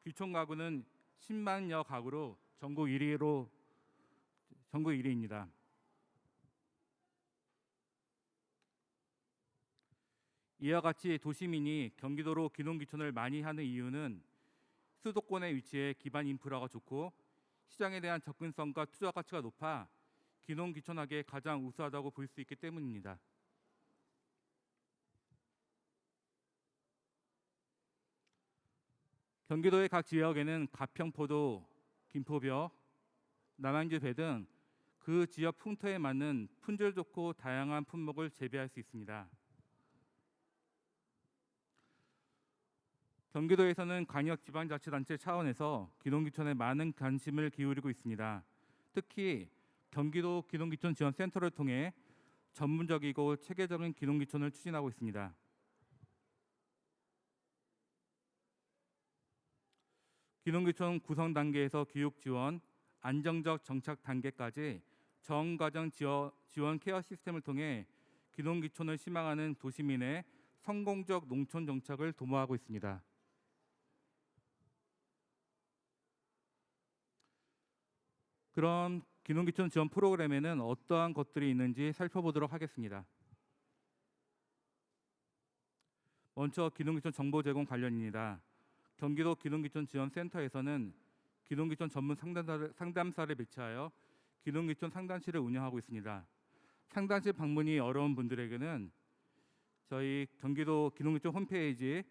귀촌 가구는 10만여 가구로 전국 1위입니다. 이와 같이 도시민이 경기도로 귀농귀촌을 많이 하는 이유는 수도권에 위치해 기반 인프라가 좋고 시장에 대한 접근성과 투자 가치가 높아 귀농귀촌하기에 가장 우수하다고 볼 수 있기 때문입니다. 경기도의 각 지역에는 가평포도, 김포벽, 남양주배 등 그 지역 풍토에 맞는 품질 좋고 다양한 품목을 재배할 수 있습니다. 경기도에서는 광역지방자치단체 차원에서 귀농귀촌에 많은 관심을 기울이고 있습니다. 특히 경기도 귀농귀촌 지원센터를 통해 전문적이고 체계적인 귀농귀촌을 추진하고 있습니다. 귀농귀촌 구성 단계에서 교육 지원, 안정적 정착 단계까지 전 과정 지원 케어 시스템을 통해 귀농귀촌을 희망하는 도시민의 성공적 농촌 정착을 도모하고 있습니다. 그런 귀농귀촌 지원 프로그램에는 어떠한 것들이 있는지 살펴보도록 하겠습니다. 먼저 기농기촌 정보 제공 관련입니다. 경기도 기농기촌 지원센터에서는 기농기촌 전문 상담사를 배치하여 기농기촌 상담실을 운영하고 있습니다. 상담실 방문이 어려운 분들에게는 저희 경기도 기농기촌 홈페이지,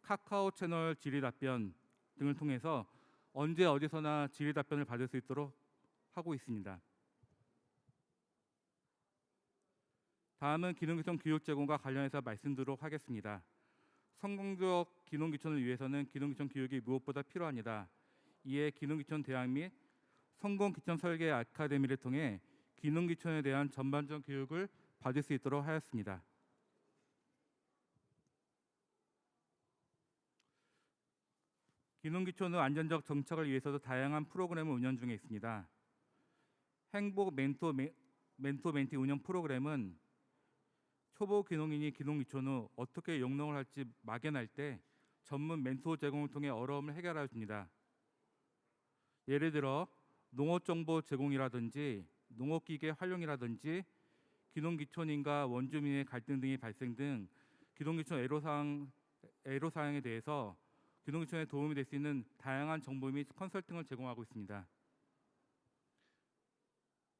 카카오 채널 질의 답변 등을 통해서 언제 어디서나 질의 답변을 받을 수 있도록 하고 있습니다. 다음은 기농기촌 교육 제공과 관련해서 말씀드리도록 하겠습니다. 성공적 기농기촌을 위해서는 기농기촌 교육이 무엇보다 필요합니다. 이에 기농기촌 대학 및 성공기촌 설계 아카데미를 통해 기농기촌에 대한 전반적 교육을 받을 수 있도록 하였습니다. 기농기촌의 안전적 정착을 위해서도 다양한 프로그램을 운영 중에 있습니다. 행복 멘토 멘티 운영 프로그램은 초보 기농인이 기농기촌 후 어떻게 영농을 할지 막연할 때 전문 멘토 제공을 통해 어려움을 해결하여 줍니다. 예를 들어 농업 정보 제공이라든지 농업기계 활용이라든지 기농기촌인과 원주민의 갈등 등이 발생 등 기농기촌 애로사항에 대해서 기농기촌에 도움이 될 수 있는 다양한 정보 및 컨설팅을 제공하고 있습니다.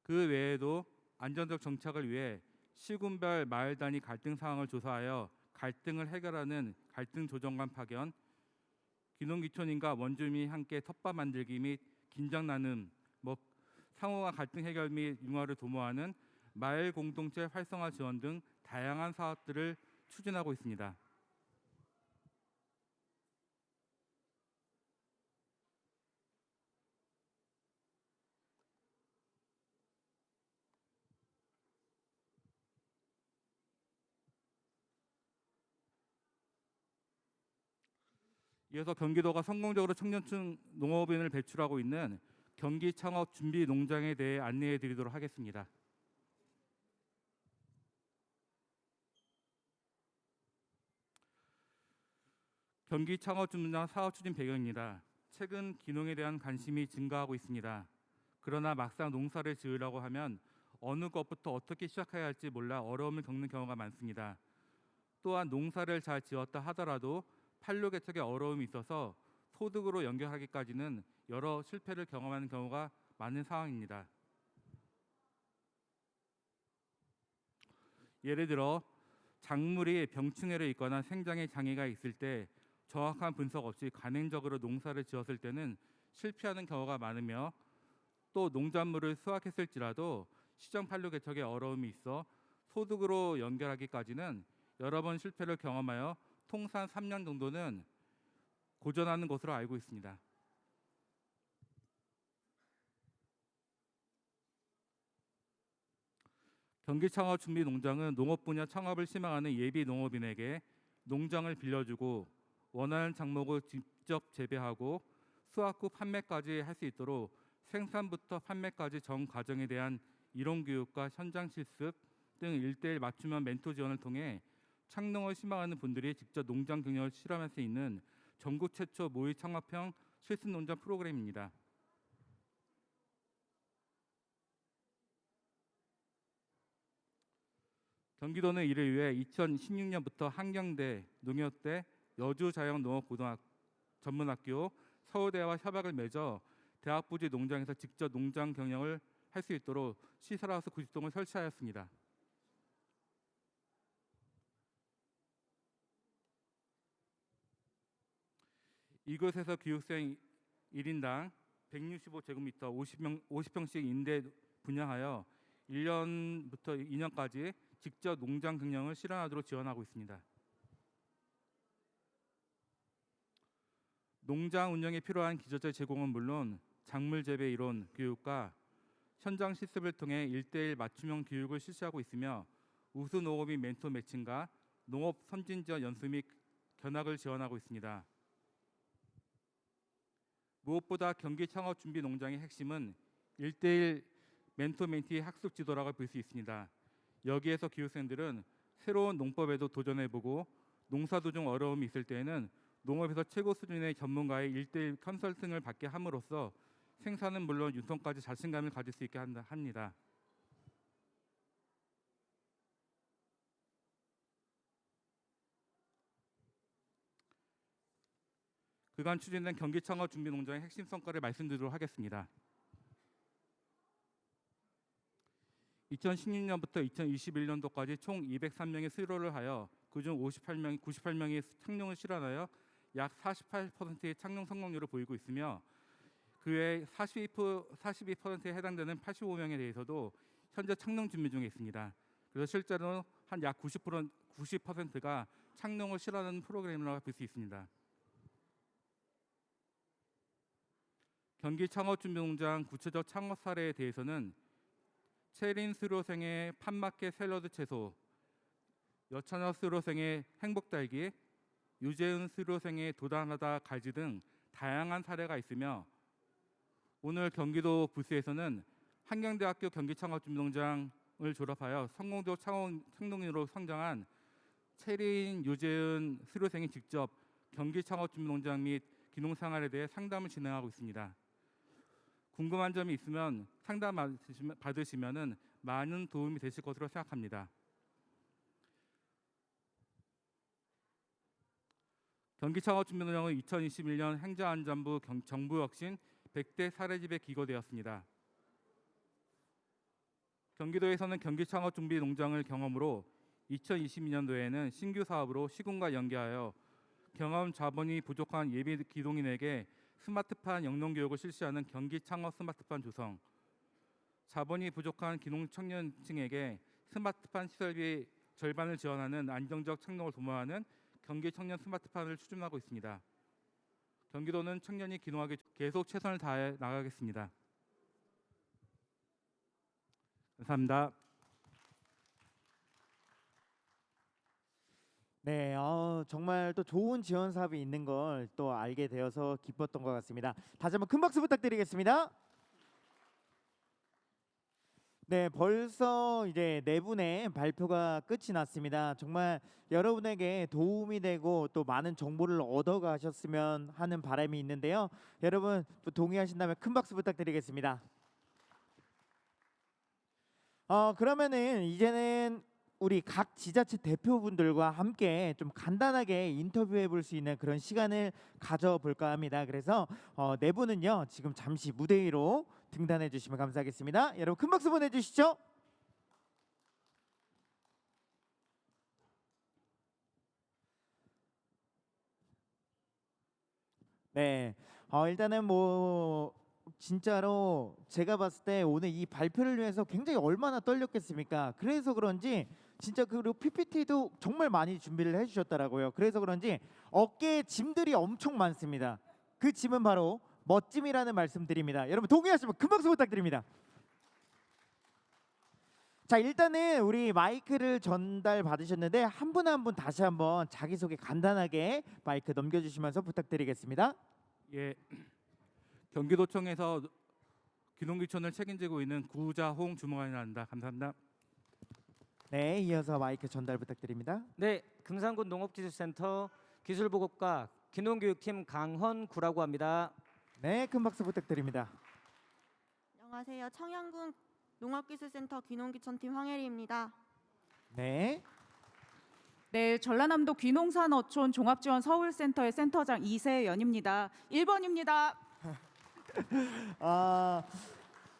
그 외에도 안전적 정착을 위해 시군별 마을 단위 갈등 상황을 조사하여 갈등을 해결하는 갈등 조정관 파견, 기농기촌인과 원주민이 함께 텃밭 만들기 및 긴장 나눔, 상호간 갈등 해결 및 융화를 도모하는 마을 공동체 활성화 지원 등 다양한 사업들을 추진하고 있습니다. 이어서 경기도가 성공적으로 청년층 농업인을 배출하고 있는 경기 창업 준비 농장에 대해 안내해 드리도록 하겠습니다. 경기 창업 준비농장 사업 추진 배경입니다. 최근 기농에 대한 관심이 증가하고 있습니다. 그러나 막상 농사를 지으려고 하면 어느 것부터 어떻게 시작해야 할지 몰라 어려움을 겪는 경우가 많습니다. 또한 농사를 잘 지었다 하더라도 판로 개척에 어려움이 있어서 소득으로 연결하기까지는 여러 실패를 경험하는 경우가 많은 상황입니다. 예를 들어 작물이 병충해를 입거나 생장에 장애가 있을 때 정확한 분석 없이 간행적으로 농사를 지었을 때는 실패하는 경우가 많으며, 또 농작물을 수확했을지라도 시장 판로 개척에 어려움이 있어 소득으로 연결하기까지는 여러 번 실패를 경험하여 통산 3년 정도는 고전하는 것으로 알고 있습니다. 경기창업준비농장은 농업 분야 창업을 희망하는 예비 농업인에게 농장을 빌려주고 원하는 작목을 직접 재배하고 수확 후 판매까지 할 수 있도록 생산부터 판매까지 전 과정에 대한 이론 교육과 현장 실습 등 1:1 맞춤형 멘토 지원을 통해 창농을 희망하는 분들이 직접 농장 경영을 실험할 수 있는 전국 최초 모의 창업형 실습 농장 프로그램입니다. 경기도는 이를 위해 2016년부터 한경대, 농협대, 여주자영농업고등학교, 서울대와 협약을 맺어 대학 부지 농장에서 직접 농장 경영을 할 수 있도록 시설하우스 90동을 설치하였습니다. 이곳에서 교육생 1인당 165제곱미터 50평씩 임대 분양하여 1년부터 2년까지 직접 농장 경영을 실현하도록 지원하고 있습니다. 농장 운영에 필요한 기저질 제공은 물론 작물 재배 이론 교육과 현장 실습을 통해 1:1 맞춤형 교육을 실시하고 있으며 우수 농업인 멘토 매칭과 농업 선진 지원 연수 및 견학을 지원하고 있습니다. 무엇보다 경기 창업 준비 농장의 핵심은 1:1 멘토 멘티 학습 지도라고 볼 수 있습니다. 여기에서 교육생들은 새로운 농법에도 도전해보고 농사 도중 어려움이 있을 때에는 농업에서 최고 수준의 전문가의 1:1 컨설팅을 받게 함으로써 생산은 물론 유통까지 자신감을 가질 수 있게 합니다. 그간 추진된 경기창업준비농장의 핵심 성과를 말씀드리도록 하겠습니다. 2016년부터 2021년도까지 총 203명의 수료를 하여 그중 98명이 착용을 실현하여 약 48%의 착용 성공률을 보이고 있으며 그 외 42%에 해당되는 85명에 대해서도 현재 착용 준비 중에 있습니다. 그래서 실제로 한 약 90%가 착용을 실현하는 프로그램이라고 볼 수 있습니다. 경기 창업준비농장 구체적 창업 사례에 대해서는 체린 수료생의 팥마켓 샐러드 채소, 여찬혁 수료생의 행복딸기, 유재은 수료생의 도단하다 갈지 등 다양한 사례가 있으며 오늘 경기도 부스에서는 한경대학교 경기창업준비농장을 졸업하여 성공적 창농인으로 성장한 체린, 유재은 수료생이 직접 경기창업준비농장 및 기농생활에 대해 상담을 진행하고 있습니다. 궁금한 점이 있으면 상담 받으시면은 많은 도움이 되실 것으로 생각합니다. 경기창업준비농장은 2021년 행정안전부 정부혁신 100대 사례집에 기고되었습니다. 경기도에서는 경기창업준비농장을 경험으로 2022년도에는 신규 사업으로 시군과 연계하여 경험 자본이 부족한 예비 기동인에게 스마트팜 영농교육을 실시하는 경기창업 스마트팜 조성, 자본이 부족한 기농 청년층에게 스마트팜 시설비 절반을 지원하는 안정적 창업을 도모하는 경기 청년 스마트팜을 추진하고 있습니다. 경기도는 청년이 기농하기 계속 최선을 다해 나가겠습니다. 감사합니다. 네, 정말 또 좋은 지원 사업이 있는 걸 또 알게 되어서 기뻤던 것 같습니다. 다시 한번 큰 박수 부탁드리겠습니다. 네, 벌써 이제 네 분의 발표가 끝이 났습니다. 정말 여러분에게 도움이 되고 또 많은 정보를 얻어 가셨으면 하는 바람이 있는데요. 여러분 또 동의하신다면 큰 박수 부탁드리겠습니다. 그러면은 이제는 우리 각 지자체 대표분들과 함께 좀 간단하게 인터뷰해 볼 수 있는 그런 시간을 가져볼까 합니다. 그래서 네 분은요 지금 잠시 무대 위로 등단해 주시면 감사하겠습니다. 여러분 큰 박수 보내주시죠. 네, 일단은 뭐 진짜로 제가 봤을 때 오늘 이 발표를 위해서 굉장히 얼마나 떨렸겠습니까? 그래서 그런지 진짜 그리고 PPT도 정말 많이 준비를 해주셨더라고요. 그래서 그런지 어깨에 짐들이 엄청 많습니다. 그 짐은 바로 멋짐이라는 말씀드립니다. 여러분 동의하시면 큰 박수 부탁드립니다. 자, 일단은 우리 마이크를 전달 받으셨는데 한 분 한 분 다시 한번 자기소개 간단하게 마이크 넘겨주시면서 부탁드리겠습니다. 예, 경기도청에서 기농기촌을 책임지고 있는 구자홍 주무관이랍니다. 감사합니다. 네, 이어서 마이크 전달 부탁드립니다. 네, 금산군 농업기술센터 기술보급과 기농교육팀 강헌구라고 합니다. 네, 큰 박수 부탁드립니다. 안녕하세요. 청양군 농업기술센터 기농기촌팀 황혜리입니다. 네, 네, 전라남도 귀농산어촌 종합지원 서울센터의 센터장 이세연입니다. 1번입니다.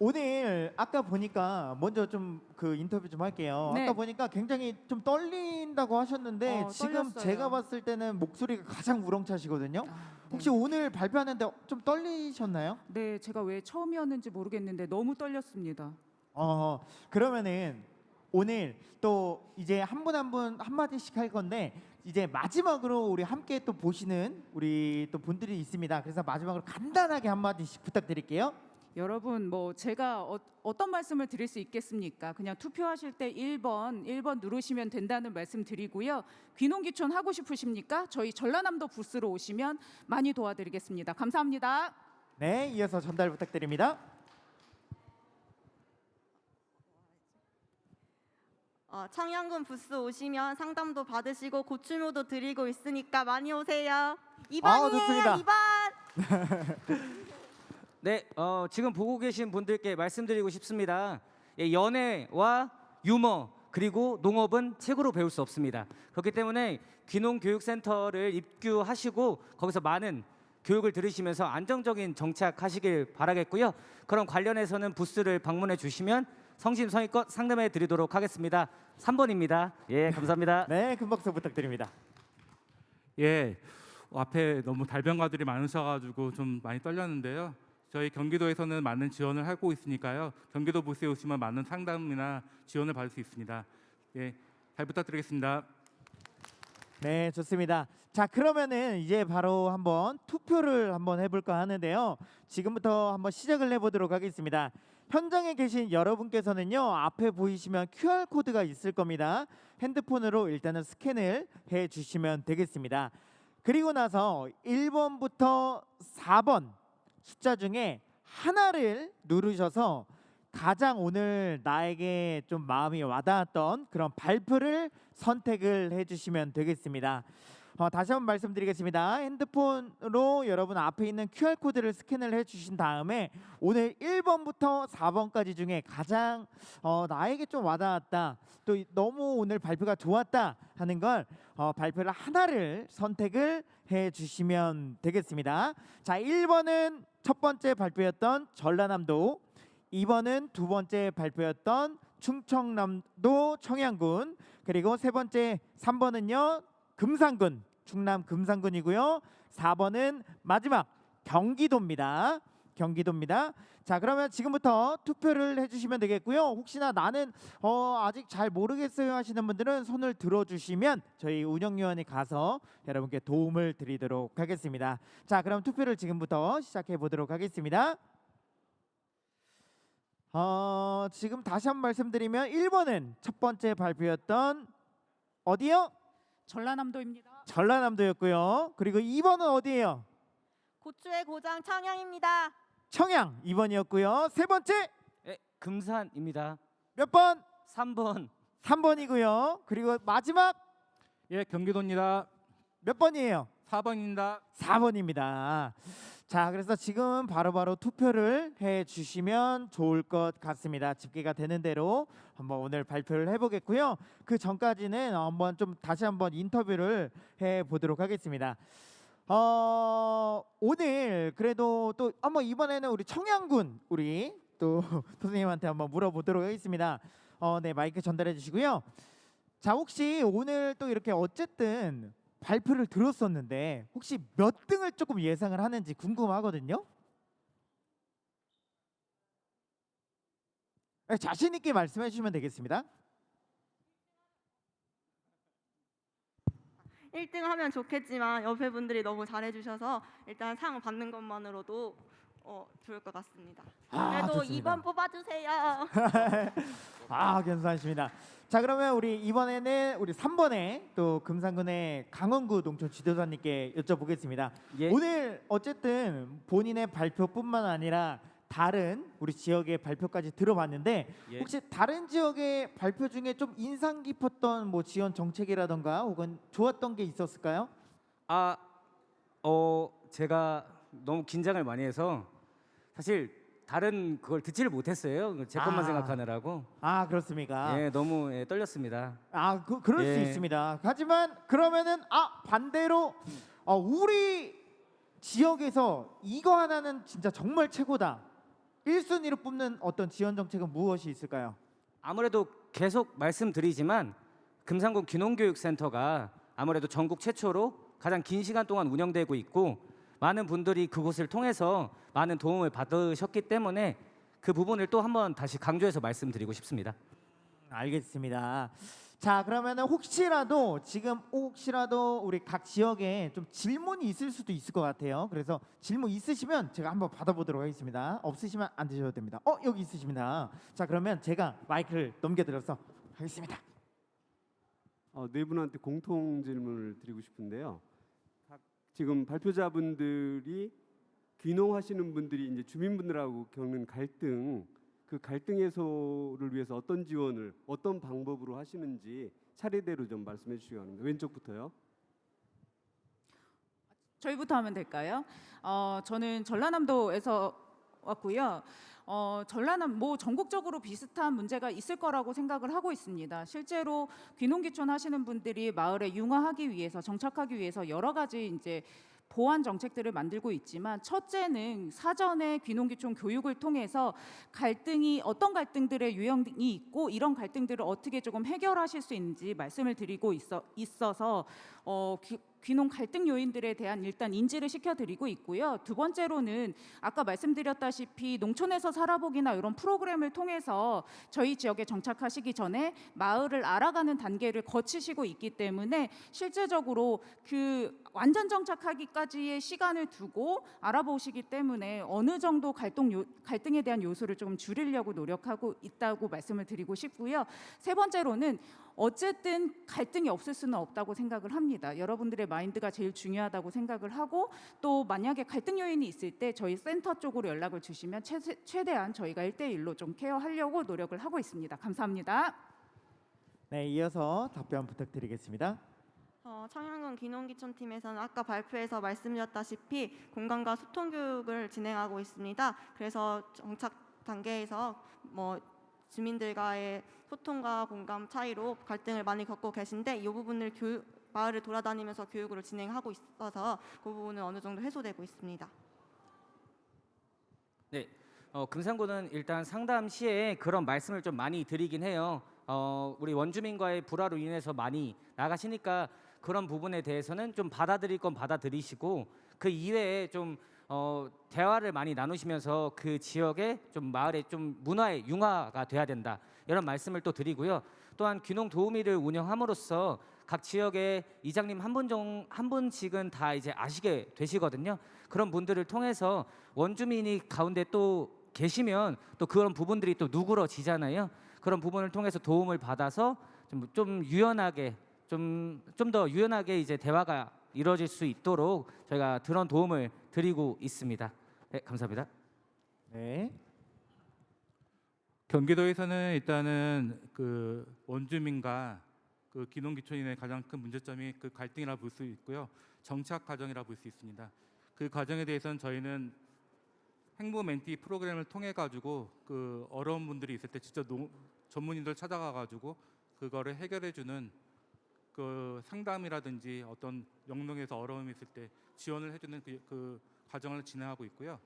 오늘 아까 보니까 먼저 좀 그 인터뷰 좀 할게요. 네. 아까 보니까 굉장히 좀 떨린다고 하셨는데 지금 떨렸어요. 제가 봤을 때는 목소리가 가장 우렁차시거든요. 네. 혹시 오늘 발표하는데 좀 떨리셨나요? 네, 제가 왜 처음이었는지 모르겠는데 너무 떨렸습니다. 그러면은 오늘 또 이제 한 분 한 분 한마디씩 할 건데 이제 마지막으로 우리 함께 또 보시는 우리 또 분들이 있습니다. 그래서 마지막으로 간단하게 한마디씩 부탁드릴게요. 여러분 뭐 제가 어떤 말씀을 드릴 수 있겠습니까? 그냥 투표하실 때 1번 누르시면 된다는 말씀 드리고요. 귀농귀촌 하고 싶으십니까? 저희 전라남도 부스로 오시면 많이 도와드리겠습니다. 감사합니다. 네, 이어서 전달 부탁드립니다. 청양군 부스 오시면 상담도 받으시고 고추모도 드리고 있으니까 많이 오세요. 2번이에요. 아, 좋습니다. 2번. 네, 지금 보고 계신 분들께 말씀드리고 싶습니다. 예, 연애와 유머 그리고 농업은 책으로 배울 수 없습니다. 그렇기 때문에 귀농교육센터를 입교하시고 거기서 많은 교육을 들으시면서 안정적인 정착하시길 바라겠고요. 그럼 관련해서는 부스를 방문해 주시면 성심성의껏 상담해 드리도록 하겠습니다. 3번입니다. 예, 감사합니다. 네, 큰 박수 부탁드립니다. 예, 앞에 너무 달변가들이 많으셔가지고 좀 많이 떨렸는데요. 저희 경기도에서는 많은 지원을 하고 있으니까요. 경기도 부스에 오시면 많은 상담이나 지원을 받을 수 있습니다. 예, 잘 부탁드리겠습니다. 네, 좋습니다. 자, 그러면은 이제 바로 한번 투표를 한번 해볼까 하는데요. 지금부터 한번 시작을 해보도록 하겠습니다. 현장에 계신 여러분께서는요, 앞에 보이시면 QR 코드가 있을 겁니다. 핸드폰으로 일단은 스캔을 해주시면 되겠습니다. 그리고 나서 1번부터 4번 숫자 중에 하나를 누르셔서 가장 오늘 나에게 좀 마음이 와닿았던 그런 발표를 선택을 해주시면 되겠습니다. 다시 한번 말씀드리겠습니다. 핸드폰으로 여러분 앞에 있는 QR코드를 스캔을 해주신 다음에 오늘 1번부터 4번까지 중에 가장 나에게 좀 와닿았다, 또 너무 오늘 발표가 좋았다 하는 걸 발표를 하나를 선택을 해주시면 되겠습니다. 자, 1번은 첫 번째 발표였던 전라남도, 2번은 두 번째 발표였던 충청남도 청양군, 그리고 세 번째 3번은요 금산군, 충남 금산군이고요. 4번은 마지막 경기도입니다. 경기도입니다. 자, 그러면 지금부터 투표를 해주시면 되겠고요. 혹시나 나는 아직 잘 모르겠어요 하시는 분들은 손을 들어주시면 저희 운영위원이 가서 여러분께 도움을 드리도록 하겠습니다. 자, 그럼 투표를 지금부터 시작해 보도록 하겠습니다. 지금 다시 한번 말씀드리면 1번은 첫 번째 발표였던 어디요? 전라남도입니다. 전라남도였고요. 그리고 2번은 어디예요? 고추의 고장 청양입니다. 청양 2번이었고요. 세 번째 예, 금산입니다. 몇 번? 3번 3번이고요. 그리고 마지막 예, 경기도입니다. 몇 번이에요? 4번입니다. 4번입니다. 자, 그래서 지금 바로바로 투표를 해주시면 좋을 것 같습니다. 집계가 되는 대로 한번 오늘 발표를 해보겠고요. 그 전까지는 한번 좀 다시 한번 인터뷰를 해보도록 하겠습니다. 오늘 그래도 또 한번 이번에는 우리 청양군 우리 또 선생님한테 한번 물어보도록 하겠습니다. 네, 마이크 전달해 주시고요. 자, 혹시 오늘 또 이렇게 어쨌든 발표를 들었었는데 혹시 몇 등을 조금 예상을 하는지 궁금하거든요. 네, 자신 있게 말씀해 주시면 되겠습니다. 1등 하면 좋겠지만 옆에 분들이 너무 잘해주셔서 일단 상 받는 것만으로도 좋을 것 같습니다. 그래도 좋습니다. 2번 뽑아주세요. 괜찮습니다. 자, 그러면 우리 이번에는 우리 3번에 또 금산군의 강원구 농촌 지도사님께 여쭤보겠습니다. 예. 오늘 어쨌든 본인의 발표뿐만 아니라 다른 우리 지역의 발표까지 들어봤는데 예. 혹시 다른 지역의 발표 중에 좀 인상 깊었던 뭐 지원 정책이라던가 혹은 좋았던 게 있었을까요? 제가 너무 긴장을 많이 해서 사실 다른 그걸 듣지를 못했어요. 제 것만 아. 생각하느라고. 그렇습니까? 예, 너무 떨렸습니다. 그럴 수 예. 있습니다. 하지만 그러면은 반대로 우리 지역에서 이거 하나는 진짜 정말 최고다, 1순위로 뽑는 어떤 지원 정책은 무엇이 있을까요? 아무래도 계속 말씀드리지만 금산군 귀농교육센터가 아무래도 전국 최초로 가장 긴 시간 동안 운영되고 있고 많은 분들이 그곳을 통해서 많은 도움을 받으셨기 때문에 그 부분을 또 한번 다시 강조해서 말씀드리고 싶습니다. 알겠습니다. 자, 그러면은 혹시라도 우리 각 지역에 좀 질문이 있을 수도 있을 것 같아요. 그래서 질문 있으시면 제가 한번 받아보도록 하겠습니다. 없으시면 안 드셔도 됩니다. 여기 있으십니다. 자, 그러면 제가 마이크를 넘겨드려서 하겠습니다. 네 분한테 공통 질문을 드리고 싶은데요. 지금 발표자분들이 귀농하시는 분들이 이제 주민분들하고 겪는 갈등, 그 갈등 해소를 위해서 어떤 지원을 어떤 방법으로 하시는지 차례대로 좀 말씀해 주시기 바랍니다. 왼쪽부터요. 저희부터 하면 될까요? 저는 전라남도에서 왔고요. 전국적으로 비슷한 문제가 있을 거라고 생각을 하고 있습니다. 실제로 귀농귀촌 하시는 분들이 마을에 융화하기 위해서, 정착하기 위해서 여러 가지 이제 보완 정책들을 만들고 있지만 첫째는 사전에 귀농귀촌 교육을 통해서 갈등이 어떤 갈등들의 유형이 있고 이런 갈등들을 어떻게 조금 해결하실 수 있는지 말씀을 드리고 있어서 귀농 갈등 요인들에 대한 일단 인지를 시켜드리고 있고요. 두 번째로는 아까 말씀드렸다시피 농촌에서 살아보기나 이런 프로그램을 통해서 저희 지역에 정착하시기 전에 마을을 알아가는 단계를 거치시고 있기 때문에 실제적으로 그 완전 정착하기까지의 시간을 두고 알아보시기 때문에 어느 정도 갈등에 대한 요소를 좀 줄이려고 노력하고 있다고 말씀을 드리고 싶고요. 세 번째로는 어쨌든 갈등이 없을 수는 없다고 생각을 합니다. 여러분들의 마인드가 제일 중요하다고 생각을 하고 또 만약에 갈등 요인이 있을 때 저희 센터 쪽으로 연락을 주시면 최대한 저희가 1대1로 좀 케어하려고 노력을 하고 있습니다. 감사합니다. 네, 이어서 답변 부탁드리겠습니다. 청양군 귀농귀촌팀에서는 아까 발표에서 말씀드렸다시피 공감과 소통 교육을 진행하고 있습니다. 그래서 정착 단계에서 주민들과의 소통과 공감 차이로 갈등을 많이 겪고 계신데 이 부분을 마을을 돌아다니면서 교육을 진행하고 있어서 그 부분은 어느 정도 해소되고 있습니다. 네, 금산군은 일단 상담 시에 그런 말씀을 좀 많이 드리긴 해요. 우리 원주민과의 불화로 인해서 많이 나가시니까 그런 부분에 대해서는 좀 받아들일 건 받아들이시고 그 이외에 좀 대화를 많이 나누시면서 그 지역의 좀 마을의 좀 문화의 융화가 돼야 된다 이런 말씀을 또 드리고요. 또한 귀농 도우미를 운영함으로써 각 지역의 이장님 한 분씩은 다 이제 아시게 되시거든요. 그런 분들을 통해서 원주민이 가운데 또 계시면 또 그런 부분들이 또 누그러지잖아요. 그런 부분을 통해서 도움을 받아서 좀 유연하게 좀 더 유연하게 이제 대화가 이루어질 수 있도록 저희가 그런 도움을 드리고 있습니다. 네, 감사합니다. 네. 경기도에서는 일단은 그 원주민과 그 귀농귀촌인의 가장 큰 문제점이 그 갈등이라 볼 수 있고요. 정착 과정이라 볼 수 있습니다. 그 과정에 대해서는 저희는 행보 멘티 프로그램을 통해 가지고 그 어려운 분들이 있을 때 직접 전문인들 찾아가 가지고 그거를 해결해 주는 그 상담이라든지 어떤 영농에서 어려움이 있을 때 지원을 해주는 그 과정을 진행하고 있고요.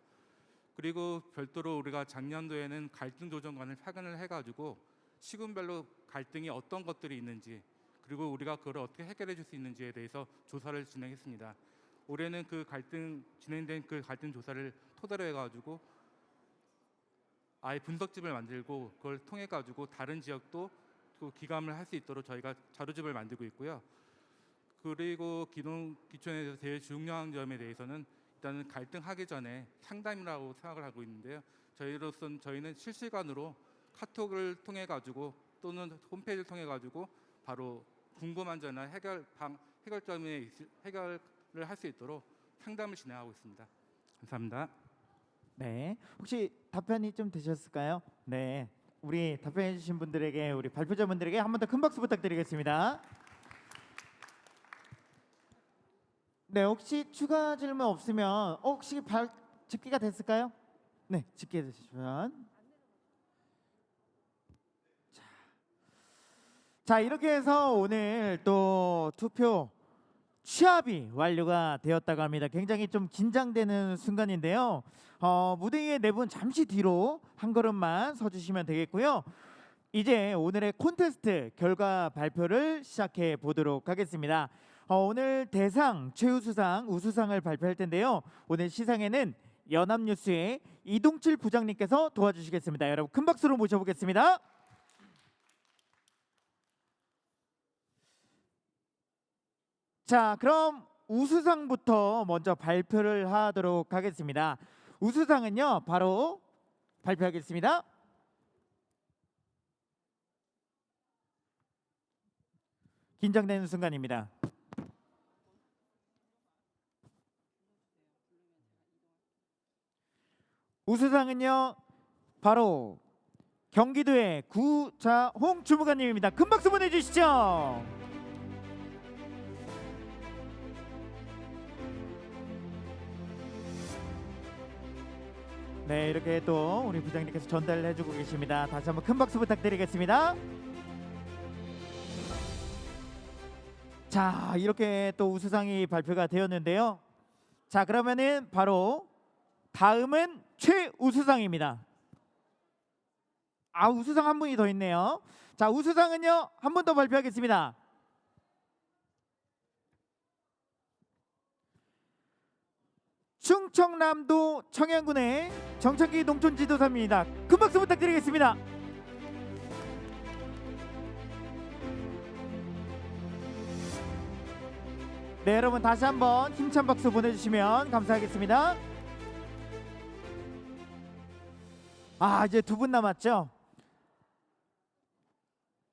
그리고 별도로 우리가 작년도에는 갈등 조정관을 파견을 해가지고 시군별로 갈등이 어떤 것들이 있는지 그리고 우리가 그걸 어떻게 해결해 줄 수 있는지에 대해서 조사를 진행했습니다. 올해는 그 진행된 그 갈등 조사를 토대로 해가지고 아예 분석집을 만들고 그걸 통해 가지고 다른 지역도 그 기감을 할 수 있도록 저희가 자료집을 만들고 있고요. 그리고 귀촌에 대해서 제일 중요한 점에 대해서는 일단은 갈등하기 전에 상담이라고 생각을 하고 있는데요. 저희는 실시간으로 카톡을 통해 가지고 또는 홈페이지를 통해 가지고 바로 궁금한 점이나 해결점에 해결을 할 수 있도록 상담을 진행하고 있습니다. 감사합니다. 네. 혹시 답변이 좀 되셨을까요? 네. 우리 답변해 주신 분들에게 우리 발표자분들에게 한 번 더 큰 박수 부탁드리겠습니다. 네, 혹시 추가 질문 없으면 혹시 집계가 됐을까요? 네, 집계되시면 자 이렇게 해서 오늘 또 투표 취합이 완료가 되었다고 합니다. 굉장히 좀 긴장되는 순간인데요. 무대 위에 네 분 잠시 뒤로 한 걸음만 서주시면 되겠고요. 이제 오늘의 콘테스트 결과 발표를 시작해 보도록 하겠습니다. 오늘 대상, 최우수상, 우수상을 발표할 텐데요. 오늘 시상에는 연합뉴스의 이동칠 부장님께서 도와주시겠습니다. 여러분 큰 박수로 모셔보겠습니다. 자, 그럼 우수상부터 먼저 발표를 하도록 하겠습니다. 우수상은요, 바로 발표하겠습니다. 긴장되는 순간입니다. 우수상은요, 바로 경기도의 구자홍 주무관님입니다. 큰 박수 보내주시죠. 네, 이렇게 또 우리 부장님께서 전달을 해주고 계십니다. 다시 한번 큰 박수 부탁드리겠습니다. 자, 이렇게 또 우수상이 발표가 되었는데요. 자, 그러면은 바로 다음은 최우수상입니다. 아, 우수상 한 분이 더 있네요. 자, 우수상은요 한 번 더 발표하겠습니다. 충청남도 청양군의 정창기 농촌지도사입니다. 큰 박수 부탁드리겠습니다. 네, 여러분 다시 한번 힘찬 박수 보내주시면 감사하겠습니다. 아, 이제 두 분 남았죠?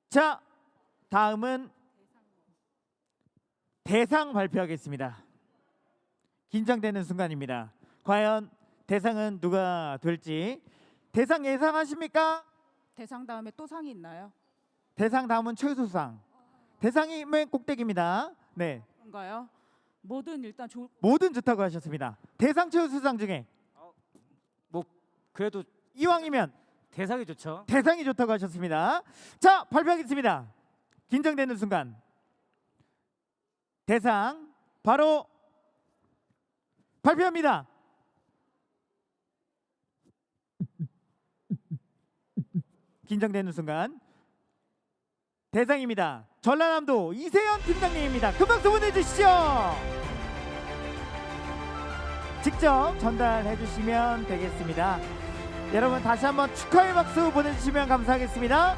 자, 다음은 대상 발표하겠습니다. 긴장되는 순간입니다. 과연 대상은 누가 될지 대상 예상하십니까? 대상 다음에 또 상이 있나요? 대상 다음은 최우수상. 대상이 맨 꼭대기입니다. 네, 그런가요? 뭐든 일단 좋을 뭐든 좋다고 하셨습니다. 대상 최우수상 중에 뭐 그래도 이왕이면 대상이 좋죠. 대상이 좋다고 하셨습니다. 자, 발표하겠습니다. 긴장되는 순간. 대상 바로 발표합니다. 긴장되는 순간. 대상입니다. 전라남도 이세연 팀장님입니다. 큰 박수 보내주시죠. 직접 전달해 주시면 되겠습니다. 여러분 다시 한번 축하의 박수 보내주시면 감사하겠습니다.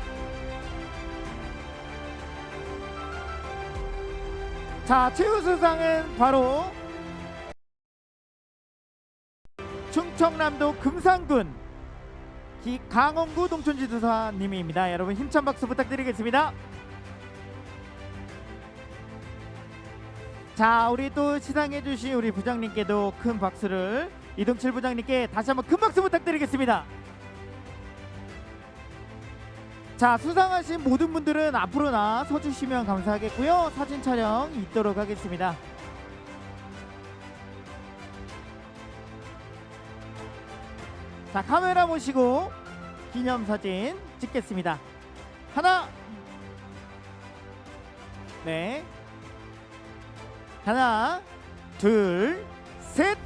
자, 최우수상은 바로 충청남도 금산군 강원구 농촌지도사님입니다. 여러분 힘찬 박수 부탁드리겠습니다. 자, 우리 또 시상해주신 우리 부장님께도 큰 박수를, 이동칠 부장님께 다시 한번 큰 박수 부탁드리겠습니다. 자, 수상하신 모든 분들은 앞으로 나 서주시면 감사하겠고요. 사진 촬영 있도록 하겠습니다. 자, 카메라 모시고 기념사진 찍겠습니다. 하나, 네, 하나, 둘, 셋.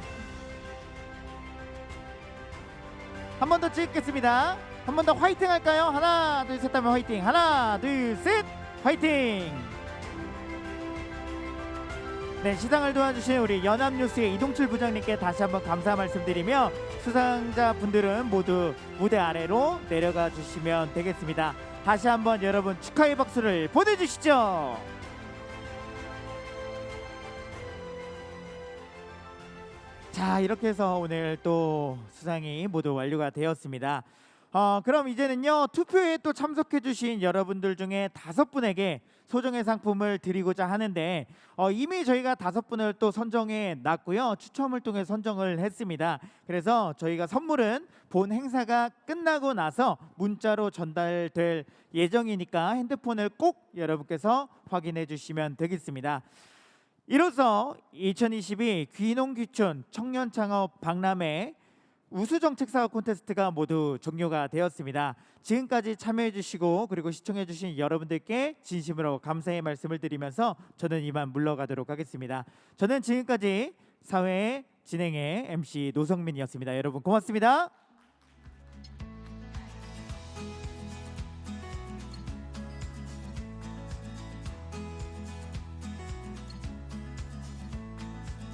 한 번 더 찍겠습니다. 한 번 더 화이팅 할까요? 하나, 둘, 셋 하면 화이팅. 하나, 둘, 셋, 화이팅. 네, 시상을 도와주신 우리 연합뉴스의 이동출 부장님께 다시 한번 감사 말씀드리며 수상자 분들은 모두 무대 아래로 내려가 주시면 되겠습니다. 다시 한번 여러분 축하의 박수를 보내주시죠. 자, 이렇게 해서 오늘 또 수상이 모두 완료가 되었습니다. 그럼 이제는요, 투표에 또 참석해 주신 여러분들 중에 5분에게 소정의 상품을 드리고자 하는데 이미 저희가 5분을 또 선정해 놨고요. 추첨을 통해 선정을 했습니다. 그래서 저희가 선물은 본 행사가 끝나고 나서 문자로 전달될 예정이니까 핸드폰을 꼭 여러분께서 확인해 주시면 되겠습니다. 이로써 2022 귀농귀촌 청년창업 박람회 우수정책사업 콘테스트가 모두 종료가 되었습니다. 지금까지 참여해주시고 그리고 시청해주신 여러분들께 진심으로 감사의 말씀을 드리면서 저는 이만 물러가도록 하겠습니다. 저는 지금까지 사회 진행의 MC 노성민이었습니다. 여러분 고맙습니다.